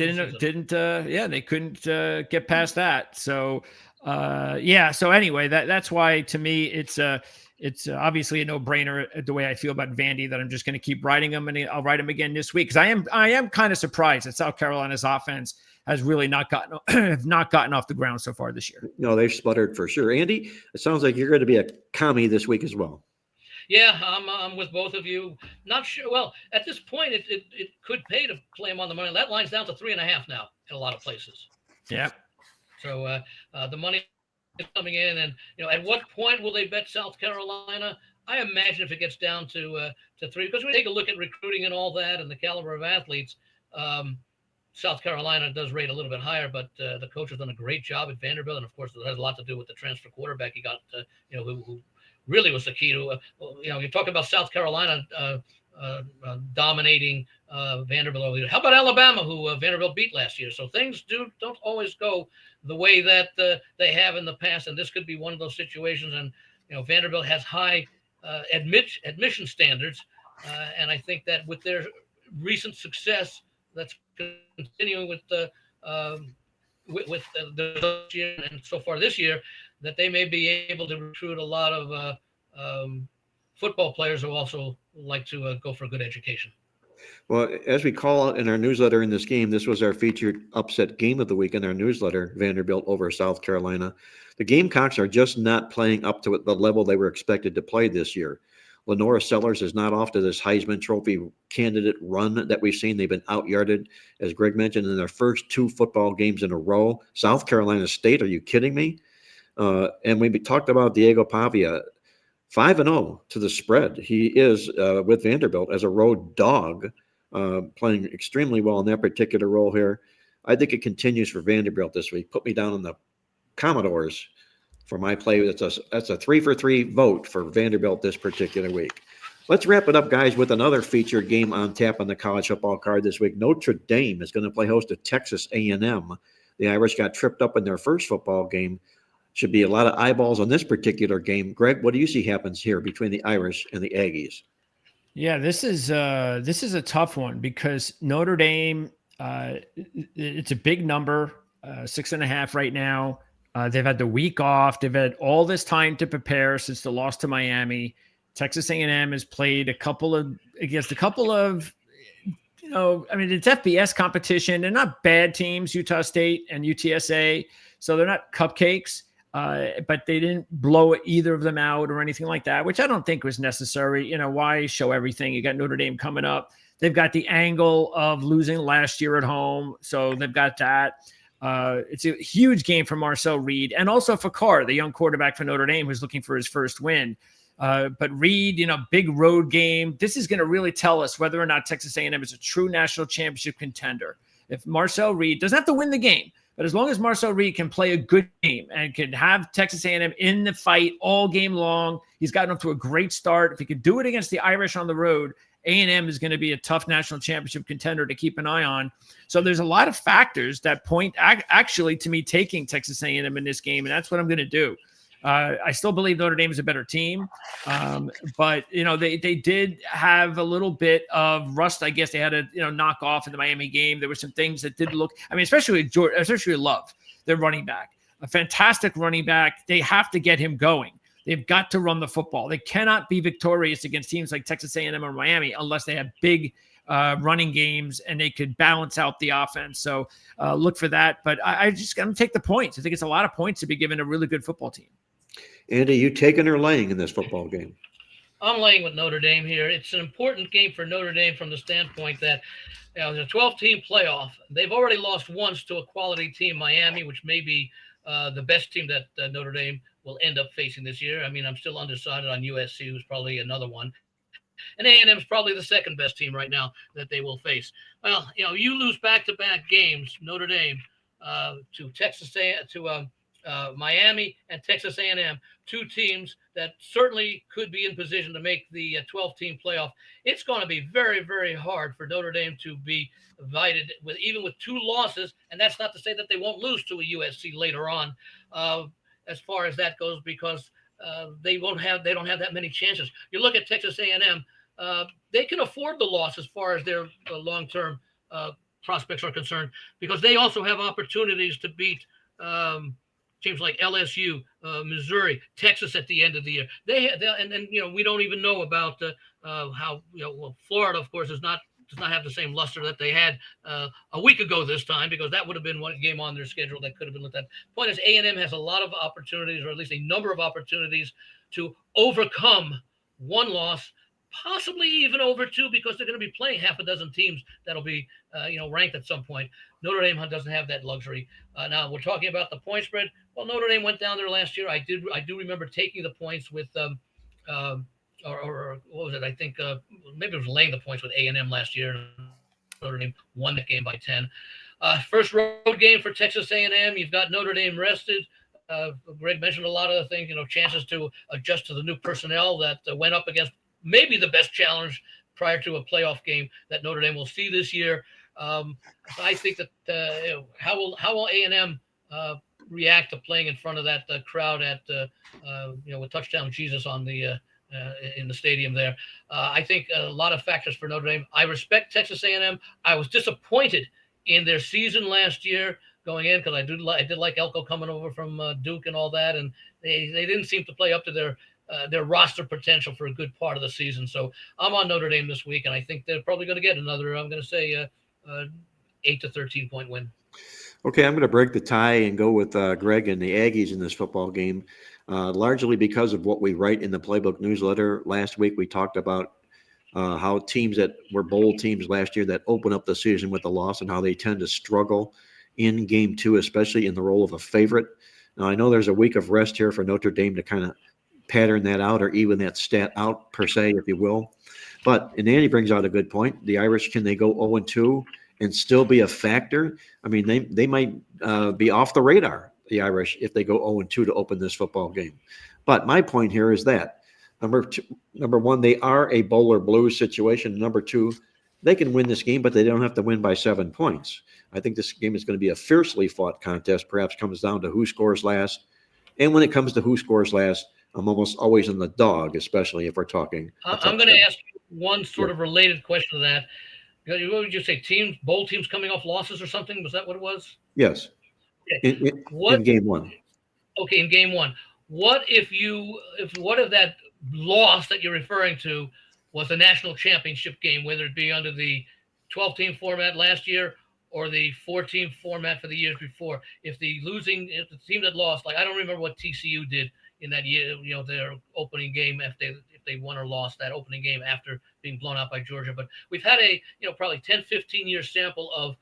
they couldn't get past that. So, so anyway, that's why, to me, it's obviously a no-brainer the way I feel about Vandy, that I'm just going to keep writing them, and I'll write them again this week, because I am kind of surprised that South Carolina's offense has really not gotten off the ground so far this year. No, they've sputtered for sure. Andy, it sounds like you're going to be a commie this week as well. Yeah, I'm with both of you. Not sure. Well, at this point, it could pay to play him on the money. That line's down to 3.5 now in a lot of places. Yeah. So the money is coming in, and at what point will they bet South Carolina? I imagine if it gets down to three, because we take a look at recruiting and all that, and the caliber of athletes. South Carolina does rate a little bit higher, but the coach has done a great job at Vanderbilt, and of course, it has a lot to do with the transfer quarterback he got. Who really was the key to. You're talking about South Carolina dominating Vanderbilt. How about Alabama, who Vanderbilt beat last year? So things don't always go the way that they have in the past, and this could be one of those situations. And Vanderbilt has high admission standards, and I think that with their recent success, that's continuing with the year and so far this year, that they may be able to recruit a lot of football players who also like to go for a good education. Well, as we call out in our newsletter in this game, this was our featured upset game of the week in our newsletter, Vanderbilt over South Carolina. The Gamecocks are just not playing up to the level they were expected to play this year. Lenora Sellers is not off to this Heisman Trophy candidate run that we've seen. They've been out-yarded, as Greg mentioned, in their first 2 football games in a row. South Carolina State, are you kidding me? And we talked about Diego Pavia, 5-0 to the spread. He is with Vanderbilt as a road dog, playing extremely well in that particular role here. I think it continues for Vanderbilt this week. Put me down on the Commodores for my play. That's a 3-for-3 vote for Vanderbilt this particular week. Let's wrap it up, guys, with another featured game on tap on the college football card this week. Notre Dame is going to play host to Texas A&M. The Irish got tripped up in their first football game. Should be a lot of eyeballs on this particular game. Greg, what do you see happens here between the Irish and the Aggies? Yeah, this is a tough one because Notre Dame, it's a big number, 6.5 right now. They've had the week off. They've had all this time to prepare since the loss to Miami. Texas A&M has played against a couple of, it's FBS competition. They're not bad teams, Utah State and UTSA, so they're not cupcakes. But they didn't blow either of them out or anything like that, which I don't think was necessary. Why show everything? You got Notre Dame coming up. They've got the angle of losing last year at home, so they've got that. It's a huge game for Marcel Reed and also for Carr, the young quarterback for Notre Dame, who's looking for his first win. But Reed, big road game. This is going to really tell us whether or not Texas A&M is a true national championship contender. If Marcel Reed doesn't have to win the game, but as long as Marcel Reed can play a good game and can have Texas A&M in the fight all game long, he's gotten off to a great start. If he could do it against the Irish on the road, A&M is going to be a tough national championship contender to keep an eye on. So there's a lot of factors that point actually to me taking Texas A&M in this game, and that's what I'm going to do. I still believe Notre Dame is a better team, but they did have a little bit of rust. I guess they had to knock off in the Miami game. There were some things that did look. I mean, especially Love, their running back, a fantastic running back. They have to get him going. They've got to run the football. They cannot be victorious against teams like Texas A&M or Miami unless they have big running games and they could balance out the offense. So look for that. But I'm going to take the points. I think it's a lot of points to be given a really good football team. Andy, you taking or laying in this football game? I'm laying with Notre Dame here. It's an important game for Notre Dame from the standpoint that it's a 12-team playoff. They've already lost once to a quality team, Miami, which may be the best team that Notre Dame will end up facing this year. I mean, I'm still undecided on USC, who's probably another one. And A&M is probably the second best team right now that they will face. Well, you lose back-to-back games, Notre Dame, to Texas to Miami and Texas A&M, 2 teams that certainly could be in position to make the 12-team playoff. It's going to be very, very hard for Notre Dame to be invited even with 2 losses, and that's not to say that they won't lose to a USC later on, as far as that goes, because they don't have that many chances. You look at Texas A&M, they can afford the loss as far as their long-term prospects are concerned, because they also have opportunities to beat teams like LSU, Missouri, Texas at the end of the year. We don't even know about how Florida, of course, does not have the same luster that they had a week ago this time, because that would have been one game on their schedule that could have been looked at. Point is, A&M has a lot of opportunities, or at least a number of opportunities, to overcome one loss possibly even over 2 because they're going to be playing half a dozen teams that'll be ranked at some point. Notre Dame doesn't have that luxury. Now we're talking about the point spread. Well, Notre Dame went down there last year. I do remember taking the points with or what was it? I think maybe it was laying the points with A&M last year. Notre Dame won that game by 10. First road game for Texas A&M. You've got Notre Dame rested. Greg mentioned a lot of the things, chances to adjust to the new personnel that went up against maybe the best challenge prior to a playoff game that Notre Dame will see this year. I think that how will A&M react to playing in front of that crowd at with Touchdown Jesus on the in the stadium there? I think a lot of factors for Notre Dame. I respect Texas A&M. I was disappointed in their season last year going in because I did like Elko coming over from Duke and all that, and they didn't seem to play up to their roster potential for a good part of the season. So I'm on Notre Dame this week, and I think they're probably going to get another, I'm going to say 8 to 13 point win. Okay, I'm going to break the tie and go with Greg and the Aggies in this football game, largely because of what we write in the Playbook newsletter. Last week we talked about how teams that were bowl teams last year that open up the season with a loss and how they tend to struggle in game 2, especially in the role of a favorite. Now, I know there's a week of rest here for Notre Dame to kind of pattern that out or even that stat out, per se, if you will. But, and Andy brings out a good point. The Irish, can they go 0-2 and still be a factor? I mean, they might be off the radar, the Irish, if they go 0-2 to open this football game. But my point here is that, number one, they are a bowl or blues situation. Number two, they can win this game, but they don't have to win by 7 points. I think this game is going to be a fiercely fought contest, perhaps comes down to who scores last. And when it comes to who scores last, I'm almost always in the dog, especially if we're talking. I'm going to ask you one sort of related question to that. What would you say? Bowl teams coming off losses or something? Was that what it was? Yes. Okay. In game 1. Okay, in game 1. What if that loss that you're referring to was a national championship game, whether it be under the 12-team format last year or the 4-team format for the years before? If the team that lost, like I don't remember what TCU did in that year, their opening game, if they won or lost that opening game after being blown out by Georgia. But we've had a probably 10, 15 year sample of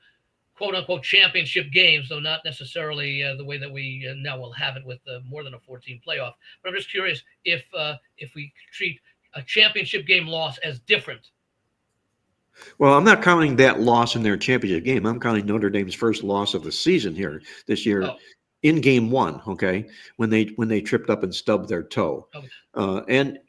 quote unquote championship games, though not necessarily the way that we now will have it with more than a 14 playoff. But I'm just curious if we treat a championship game loss as different. Well, I'm not counting that loss in their championship game. I'm counting Notre Dame's first loss of the season here this year in game 1. Okay, when they tripped up and stubbed their toe, and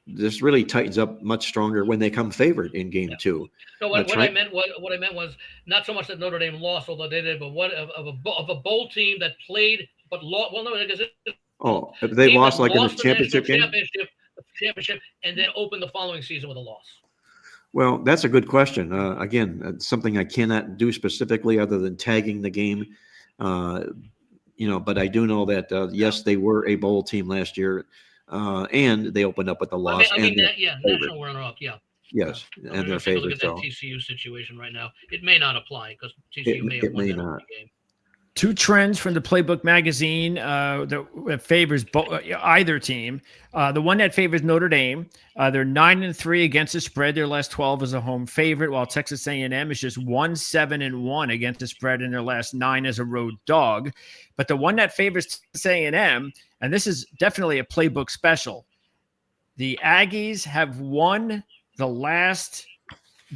this really tightens up much stronger when they come favored in game 2. No, what I meant was not so much that Notre Dame lost, although they did, but what of a bowl team that played but lost. Well, no, because if they lost like in the championship game. Championship, and then open the following season with a loss. Well, that's a good question. Again, it's something I cannot do specifically other than tagging the game. But I do know that yes, they were a bowl team last year, and they opened up with a loss. National runner-up, yeah. Yes, and their favorite. Look at that TCU situation right now. It may not apply because TCU may have won that game. 2 trends from the Playbook magazine that favors either team. The one that favors Notre Dame, they're 9-3 against the spread. Their last 12 as a home favorite, while Texas A&M is just 1-7-1 against the spread in their last 9 as a road dog. But the one that favors Texas A&M, and this is definitely a Playbook special, the Aggies have won the last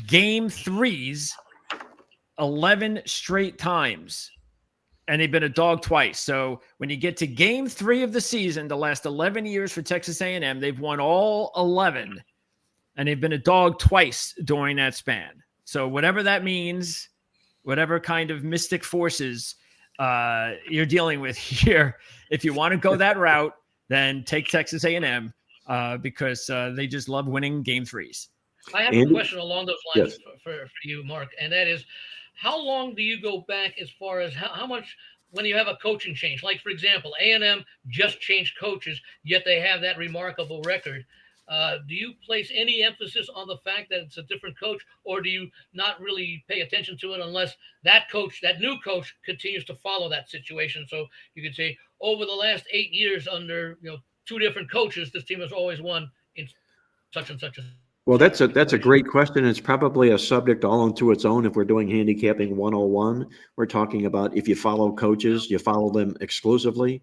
game 3s 11 straight times. And they've been a dog twice. So when you get to game 3 of the season, the last 11 years for Texas A&M, they've won all 11, and they've been a dog twice during that span. So whatever that means, whatever kind of mystic forces you're dealing with here, if you want to go that route, then take Texas A&M because they just love winning game 3s. I have a question along those lines for you, Mark, and that is, how long do you go back as far as how much when you have a coaching change? Like, for example, A&M just changed coaches, yet they have that remarkable record. Do you place any emphasis on the fact that it's a different coach, or do you not really pay attention to it unless that new coach continues to follow that situation? So you could say over the last 8 years under 2 different coaches, this team has always won in such and such a Well, that's a great question. It's probably a subject all unto its own. If we're doing handicapping 101, we're talking about if you follow coaches, you follow them exclusively.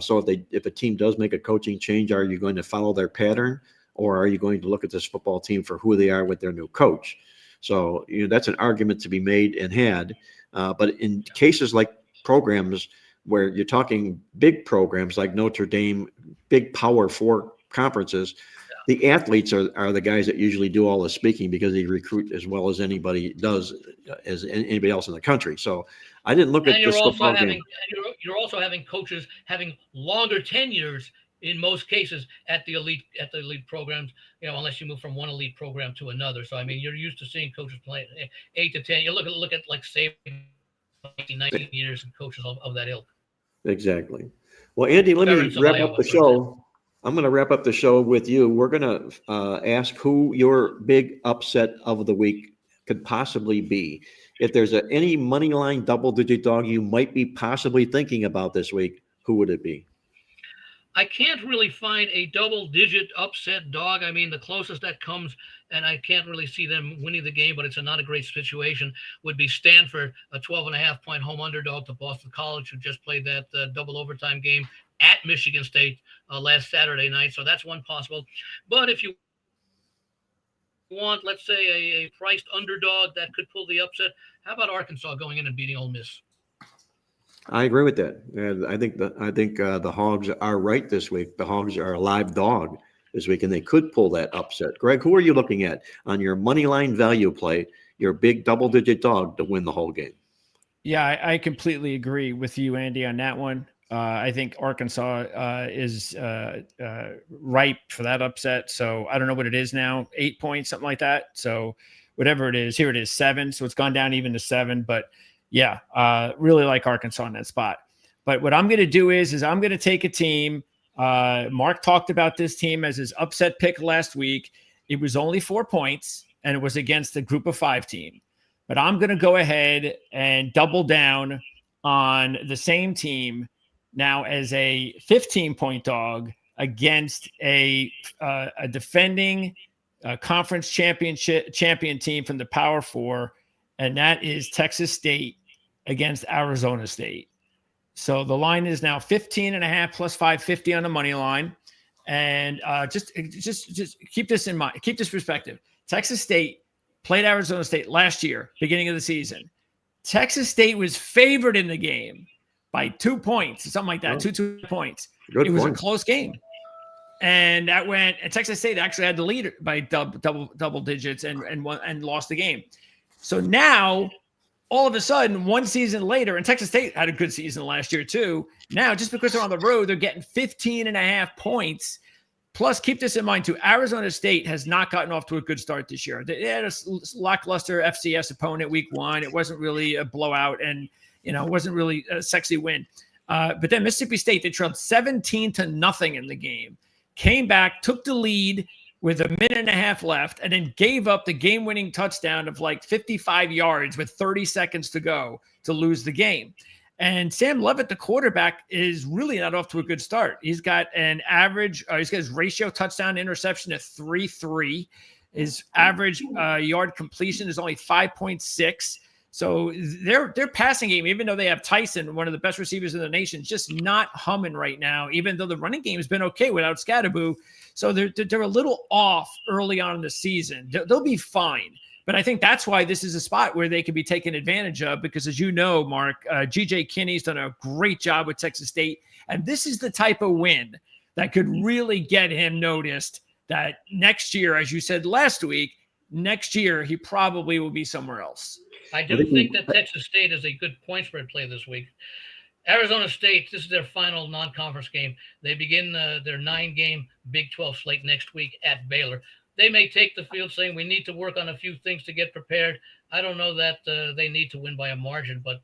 So if a team does make a coaching change, are you going to follow their pattern, or are you going to look at this football team for who they are with their new coach? So that's an argument to be made and had. But in cases like programs where you're talking big programs like Notre Dame, big Power Four conferences, the athletes are the guys that usually do all the speaking because they recruit as well as anybody does, as anybody else in the country. So I didn't look And at you're this also football having game. you're also having coaches having longer tenures in most cases at the elite programs, unless you move from one elite program to another. So I mean, you're used to seeing coaches play 8 to 10. You look at like say 19 years and coaches of that ilk. Exactly. Well, Andy, let me Ferentz of wrap up Iowa, the for example. show. I'm going to wrap up the show with you. We're going to ask who your big upset of the week could possibly be. If there's any money line double-digit dog you might be possibly thinking about this week, who would it be? I can't really find a double-digit upset dog. I mean, the closest that comes, and I can't really see them winning the game, but it's not a great situation, would be Stanford, a 12.5-point home underdog to Boston College, who just played that double overtime game at Michigan State last Saturday night. So that's one possible. But if you want, let's say, a priced underdog that could pull the upset, how about Arkansas going in and beating Ole Miss? I agree with that. And I think the Hogs are right this week. The Hogs are a live dog this week, and they could pull that upset. Greg, who are you looking at on your money line value play, your big double-digit dog to win the whole game? Yeah, I completely agree with you, Andy, on that one. I think Arkansas is ripe for that upset. So I don't know what it is now, 8 points, something like that. So whatever it is, here it is 7. So it's gone down even to 7. But yeah, really like Arkansas in that spot. But what I'm going to do is I'm going to take a team. Mark talked about this team as his upset pick last week. It was only 4 points, and it was against a group of 5 team. But I'm going to go ahead and double down on the same team now as a 15-point dog against a defending conference champion team from the Power Four, and that is Texas State against Arizona State. So the line is now 15.5 plus 550 on the money line. And just keep this in mind. Keep this perspective. Texas State played Arizona State last year, beginning of the season. Texas State was favored in the game by 2 points, something like that, 2 points. Good it was point. a close game. And that went, and Texas State actually had the lead by double digits and lost the game. So now, all of a sudden, one season later, and Texas State had a good season last year too. Now, just because they're on the road, they're getting 15.5 points. Plus, keep this in mind too, Arizona State has not gotten off to a good start this year. They had a lackluster FCS opponent week 1. It wasn't really a blowout, and it wasn't really a sexy win. But then Mississippi State, they trailed 17-0 in the game, came back, took the lead with a minute and a half left, and then gave up the game-winning touchdown of like 55 yards with 30 seconds to go to lose the game. And Sam Levitt, the quarterback, is really not off to a good start. He's got an average, he's got his ratio touchdown interception at 3.3. His average yard completion is only 5.6. So their passing game, even though they have Tyson, one of the best receivers in the nation, just not humming right now, even though the running game has been okay without Scadaboo. So they're a little off early on in the season. They'll be fine. But I think that's why this is a spot where they can be taken advantage of because, as you know, Mark, G.J. Kinney's done a great job with Texas State. And this is the type of win that could really get him noticed that next year, as you said last week, next year he probably will be somewhere else. I do think that Texas State is a good point spread play this week. Arizona State, this is their final non-conference game. They begin their 9-game Big 12 slate next week at Baylor. They may take the field saying we need to work on a few things to get prepared. I don't know that they need to win by a margin, but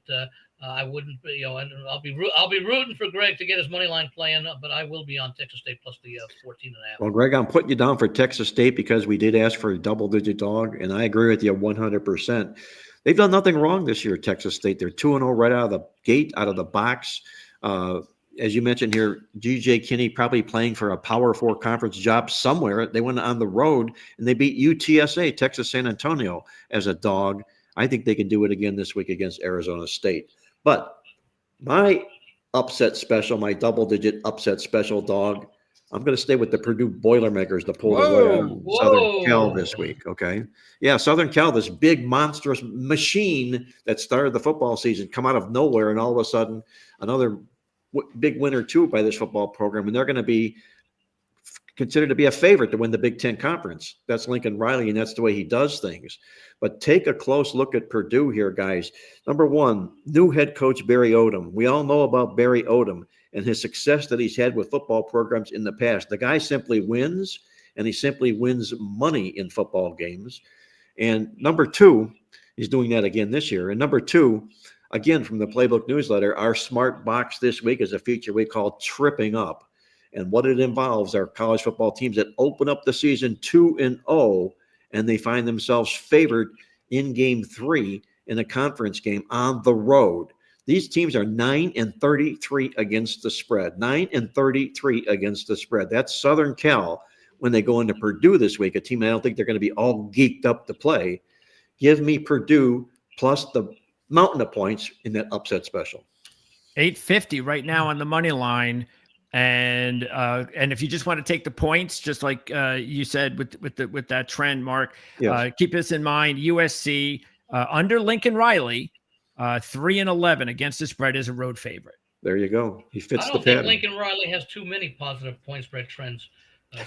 I wouldn't. I'll be rooting for Greg to get his money line playing, but I will be on Texas State plus the 14.5. Well, Greg, I'm putting you down for Texas State because we did ask for a double-digit dog, and I agree with you 100%. They've done nothing wrong this year, Texas State. They're 2-0 right out of the gate, out of the box. as you mentioned here, GJ Kinney probably playing for a Power 4 conference job somewhere. They went on the road and they beat UTSA, Texas San Antonio, as a dog. I think they can do it again this week against Arizona State. But my upset special, my double-digit upset special dog, I'm going to stay with the Purdue Boilermakers to pull the wood on Southern Cal this week, okay? Yeah, Southern Cal, this big, monstrous machine that started the football season, come out of nowhere, and all of a sudden, another big win or two by this football program, and they're going to be considered to be a favorite to win the Big Ten Conference. That's Lincoln Riley, and that's the way he does things. But take a close look at Purdue here, guys. Number one, new head coach Barry Odom. We all know about Barry Odom and his success that he's had with football programs in the past. The guy simply wins, and he simply wins money in football games. And number two, he's doing that again this year. And number two, again, from the Playbook newsletter, our smart box this week is a feature we call Tripping Up. And what it involves are college football teams that open up the season 2-0, and they find themselves favored in game 3 in a conference game on the road. These teams are 9-33 against the spread. 9-33 against the spread. That's Southern Cal when they go into Purdue this week, a team I don't think they're going to be all geeked up to play. Give me Purdue plus the mountain of points in that upset special. 850 right now on the money line. And if you just want to take the points, just like you said with that trend, Mark, yes. Keep this in mind. USC under Lincoln Riley, 3-11 against the spread is a road favorite. There you go. He fits the pattern. I don't think Lincoln Riley has too many positive point spread trends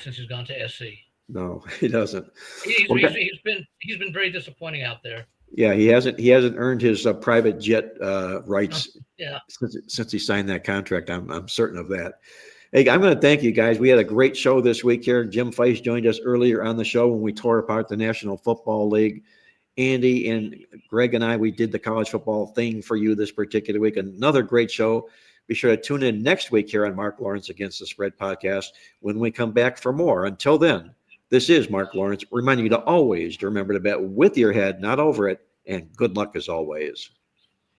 since he's gone to SC. No, he doesn't. He's been very disappointing out there. Yeah, he hasn't earned his private jet rights since he signed that contract. I'm certain of that. Hey, I'm going to thank you guys. We had a great show this week here. Jim Feist joined us earlier on the show when we tore apart the National Football League. Andy and Greg and I, we did the college football thing for you this particular week. Another great show. Be sure to tune in next week here on Marc Lawrence Against the Spread podcast when we come back for more. Until then, this is Marc Lawrence reminding you to always remember to bet with your head, not over it, and good luck as always.